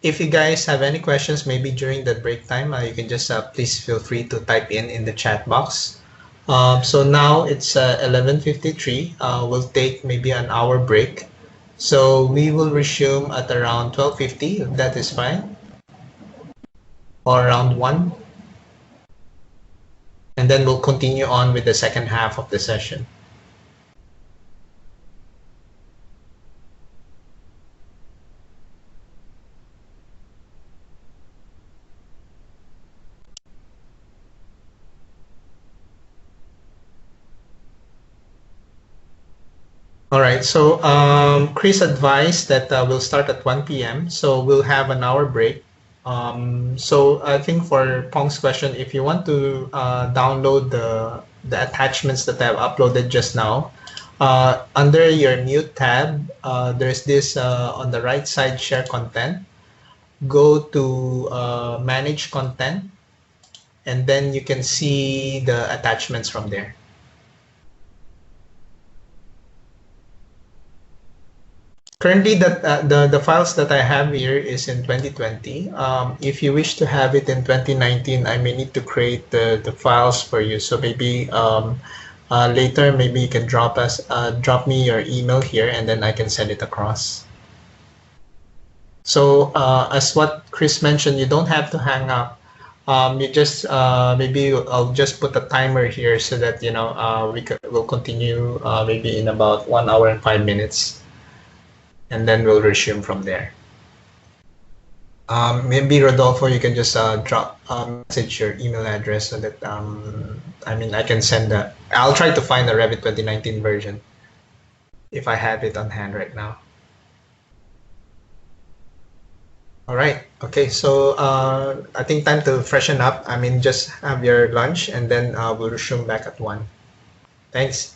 If you guys have any questions, maybe during the break time, you can just please feel free to type in the chat box. So now it's 11:53. We'll take maybe an hour break. So we will resume at around 12:50, if that is fine, or around 1. And then we'll continue on with the second half of the session. All right, so Chris advised that we'll start at 1 p.m. So we'll have an hour break. So I think for Pong's question, if you want to download the attachments that I've uploaded just now, under your mute tab, there's this on the right side, share content. Go to manage content, and then you can see the attachments from there. Currently, the files that I have here is in 2020. If you wish to have it in 2019, I may need to create the files for you. So maybe later, maybe you can drop me your email here, and then I can send it across. So as what Chris mentioned, you don't have to hang up. You just maybe I'll just put a timer here so that we'll continue maybe in about 1 hour and 5 minutes. And then we'll resume from there. Maybe Rodolfo, you can just drop message your email address so that I can send that. I'll try to find the Revit 2019 version if I have it on hand right now. All right. Okay. So I think time to freshen up. Just have your lunch and then we'll resume back at 1. Thanks.